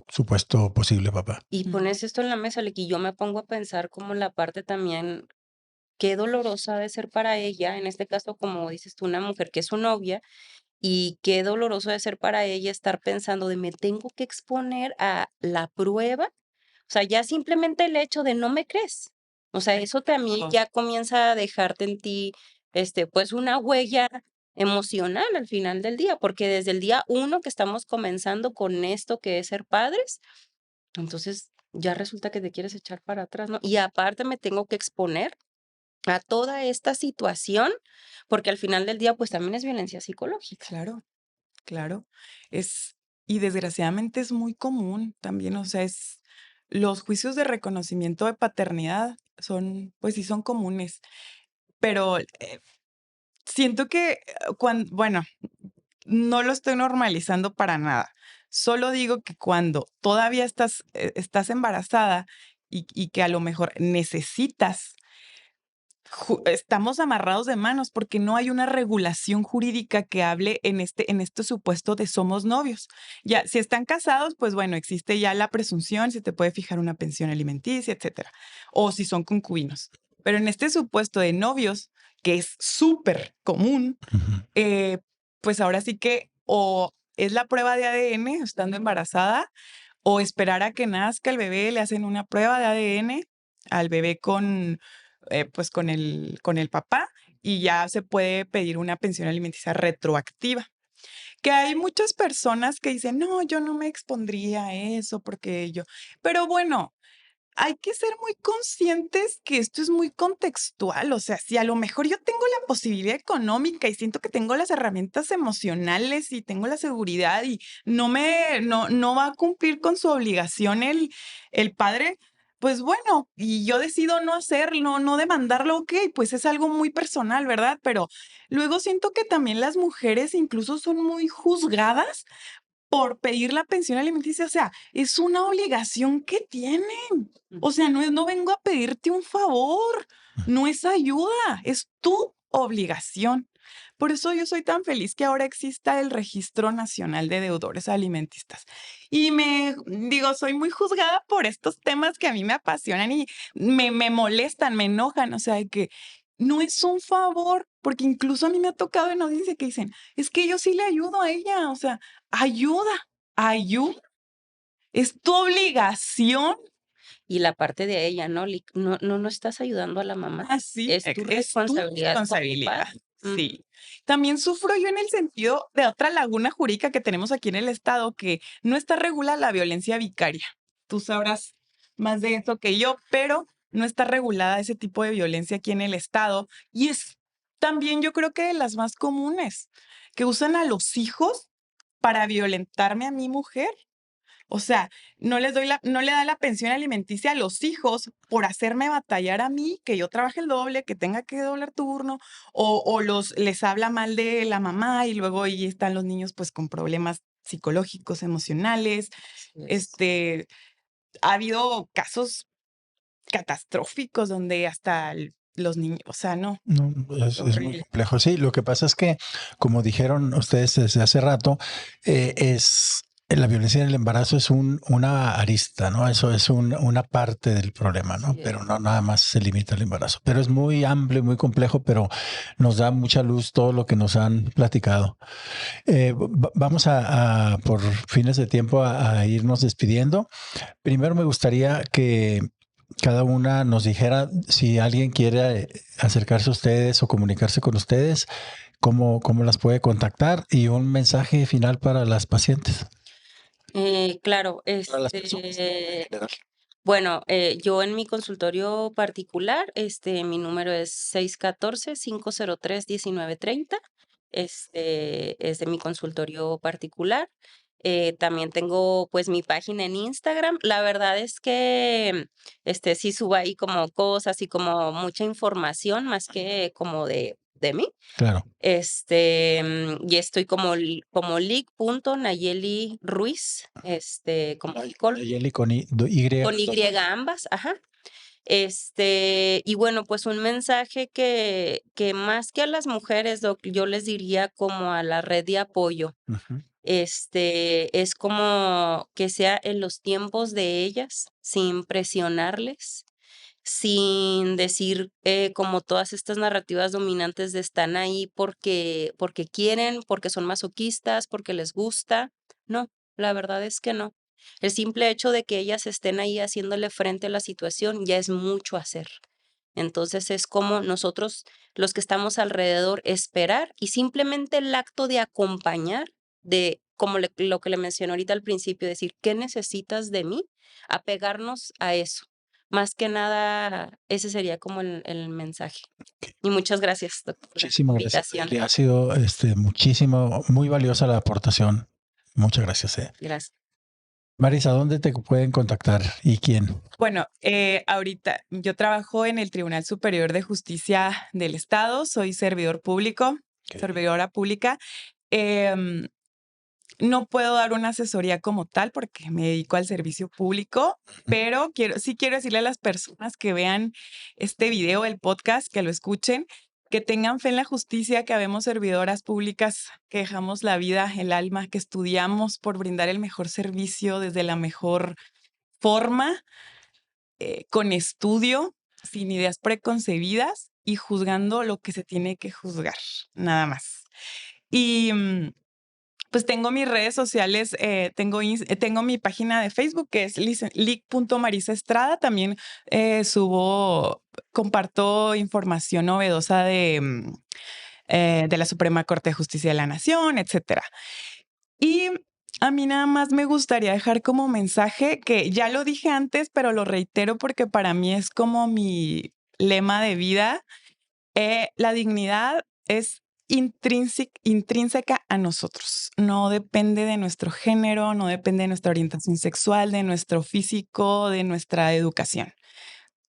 supuesto posible papá. Y Ujú. pones esto en la mesa, y yo me pongo a pensar como la parte también, qué dolorosa ha de ser para ella, en este caso, como dices tú, una mujer que es su novia, y qué doloroso ha de ser para ella estar pensando de me tengo que exponer a la prueba. O sea, ya simplemente el hecho de no me crees. O sea, eso también Exacto. ya comienza a dejarte en ti, pues una huella emocional al final del día, porque desde el día uno que estamos comenzando con esto que es ser padres, entonces ya resulta que te quieres echar para atrás, ¿no? Y aparte me tengo que exponer a toda esta situación, porque al final del día, pues también es violencia psicológica. Claro, claro. Es, y desgraciadamente es muy común también, o sea, los juicios de reconocimiento de paternidad son, pues sí son comunes, pero siento que bueno, no lo estoy normalizando para nada. Solo digo que cuando todavía estás embarazada y que a lo mejor necesitas, estamos amarrados de manos porque no hay una regulación jurídica que hable en este supuesto de somos novios. Ya, si están casados, pues bueno, existe ya la presunción, se te puede fijar una pensión alimenticia, etcétera. O si son concubinos. Pero en este supuesto de novios, que es súper común, Ujú. eh, pues ahora sí que o es la prueba de ADN estando embarazada o esperar a que nazca el bebé, le hacen una prueba de ADN al bebé pues con el papá y ya se puede pedir una pensión alimenticia retroactiva. Que hay muchas personas que dicen, no, yo no me expondría a eso porque yo, pero bueno, hay que ser muy conscientes que esto es muy contextual, o sea, si a lo mejor yo tengo la posibilidad económica y siento que tengo las herramientas emocionales y tengo la seguridad y no va a cumplir con su obligación el padre, pues bueno, y yo decido no hacerlo, no demandarlo, okey, pues es algo muy personal, ¿verdad? Pero luego siento que también las mujeres incluso son muy juzgadas por pedir la pensión alimenticia, o sea, es una obligación que tienen. Mm. O sea, no vengo a pedirte un favor, no es ayuda, es tu obligación. Por eso yo soy tan feliz que ahora exista el Registro Nacional de Deudores Alimentistas. Y digo, soy muy juzgada por estos temas que a mí me apasionan y me molestan, me enojan, o sea, de que no es un favor, porque incluso a mí me ha tocado en audiencia que dicen, es que yo sí le ayudo a ella, o sea, ayuda, ayuda, es tu obligación. Y la parte de ella, ¿no? No estás ayudando a la mamá, Sí, es tu es tu responsabilidad como responsabilidad. padre. Ujú. Sí. También sufro yo en el sentido de otra laguna jurídica que tenemos aquí en el estado, que no está regulada la violencia vicaria. Tú sabrás más de eso que yo, pero no está regulada ese tipo de violencia aquí en el estado. Y es también yo creo que de las más comunes, que usan a los hijos para violentarme a mi mujer. O sea, no le da la pensión alimenticia a los hijos por hacerme batallar a mí, que yo trabaje el doble, que tenga que doblar turno, o les habla mal de la mamá y luego ahí están los niños pues con problemas psicológicos, emocionales. Así es. Este, ha habido casos catastróficos donde hasta los niños, o sea, no, No, es muy horrible. complejo. Sí, lo que pasa es que, como dijeron ustedes desde hace rato, la violencia en el embarazo es una arista, ¿no? Eso es una parte del problema, ¿no? Así Pero es. no nada más se limita al embarazo. Pero es muy amplio, muy complejo, pero nos da mucha luz todo lo que nos han platicado. Vamos por fines de tiempo, a irnos despidiendo. Primero me gustaría que cada una nos dijera si alguien quiere acercarse a ustedes o comunicarse con ustedes, cómo las puede contactar y un mensaje final para las pacientes, Claro, para las personas en general. bueno, yo en mi consultorio particular, mi número es 614-503-1930. Es de mi consultorio particular. También tengo pues mi página en Instagram. La verdad es que sí subo ahí como cosas y como mucha información más que como de mí. Claro. Y estoy como lic.nayeli Ruiz, como psicóloga, Nayeli con Y. con Y ambas, ajá. Y bueno, pues un mensaje que más que a las mujeres, doc, yo les diría como a la red de apoyo, Ujú. Es como que sea en los tiempos de ellas, sin presionarles, sin decir como todas estas narrativas dominantes de están ahí porque quieren, porque son masoquistas, porque les gusta. No, la verdad es que no. El simple hecho de que ellas estén ahí haciéndole frente a la situación ya es mucho hacer. Entonces es como nosotros, los que estamos alrededor, esperar y simplemente el acto de acompañar, de como lo que le mencioné ahorita al principio, decir, ¿qué necesitas de mí? Apegarnos a eso. Más que nada, ese sería como el mensaje. Y muchas gracias, doctor, por la Muchísimas gracias, invitación. Eli. Ha sido muchísimo, muy valiosa la aportación. Muchas gracias. Gracias. Marisa, ¿dónde te pueden contactar y quién? Bueno, ahorita yo trabajo en el Tribunal Superior de Justicia del Estado, soy servidor público, servidora pública. No puedo dar una asesoría como tal porque me dedico al servicio público, pero sí quiero decirle a las personas que vean este video, el podcast, que lo escuchen, que tengan fe en la justicia, que habemos servidoras públicas, que dejamos la vida, el alma, que estudiamos por brindar el mejor servicio desde la mejor forma, con estudio, sin ideas preconcebidas y juzgando lo que se tiene que juzgar, nada más. Y pues tengo mis redes sociales, tengo mi página de Facebook que es lic.marisaestrada. También comparto información novedosa de la Suprema Corte de Justicia de la Nación, etcétera. Y a mí nada más me gustaría dejar como mensaje que ya lo dije antes, pero lo reitero porque para mí es como mi lema de vida. La dignidad es intrínseca a nosotros. No depende de nuestro género, no depende de nuestra orientación sexual, de nuestro físico, de nuestra educación.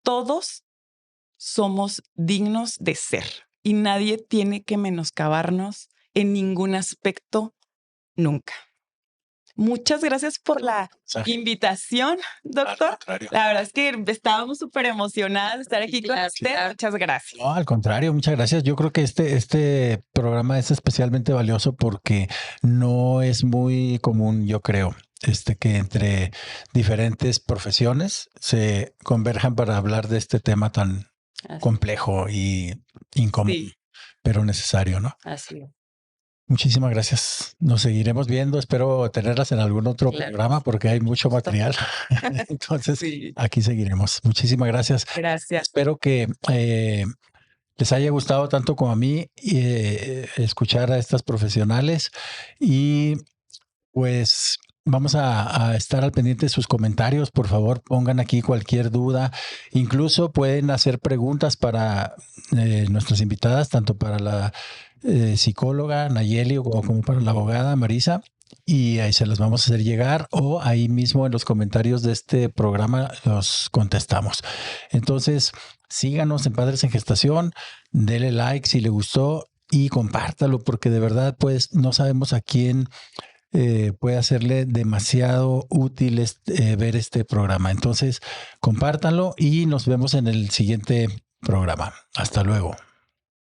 Todos somos dignos de ser y nadie tiene que menoscabarnos en ningún aspecto nunca. Muchas gracias por la invitación, doctor. La verdad es que estábamos súper emocionadas de estar aquí con usted. Muchas gracias. No, al contrario, muchas gracias. Yo creo que este programa es especialmente valioso porque no es muy común, yo creo, que entre diferentes profesiones se converjan para hablar de este tema tan complejo y incómodo, pero necesario, ¿no? Así es. Muchísimas gracias. Nos seguiremos viendo. Espero tenerlas en algún otro programa porque hay mucho material. Entonces, aquí seguiremos. Muchísimas gracias. Gracias. Espero que les haya gustado tanto como a mí escuchar a estas profesionales y pues vamos a estar al pendiente de sus comentarios. Por favor, pongan aquí cualquier duda. Incluso pueden hacer preguntas para nuestras invitadas, tanto para la psicóloga Nayeli o como para la abogada Marisa. Y ahí se las vamos a hacer llegar o ahí mismo en los comentarios de este programa los contestamos. Entonces, síganos en Padres en Gestación, dele like si le gustó y compártalo porque de verdad pues no sabemos a quién puede hacerle demasiado útil ver este programa. Entonces, compártanlo y nos vemos en el siguiente programa. Hasta luego.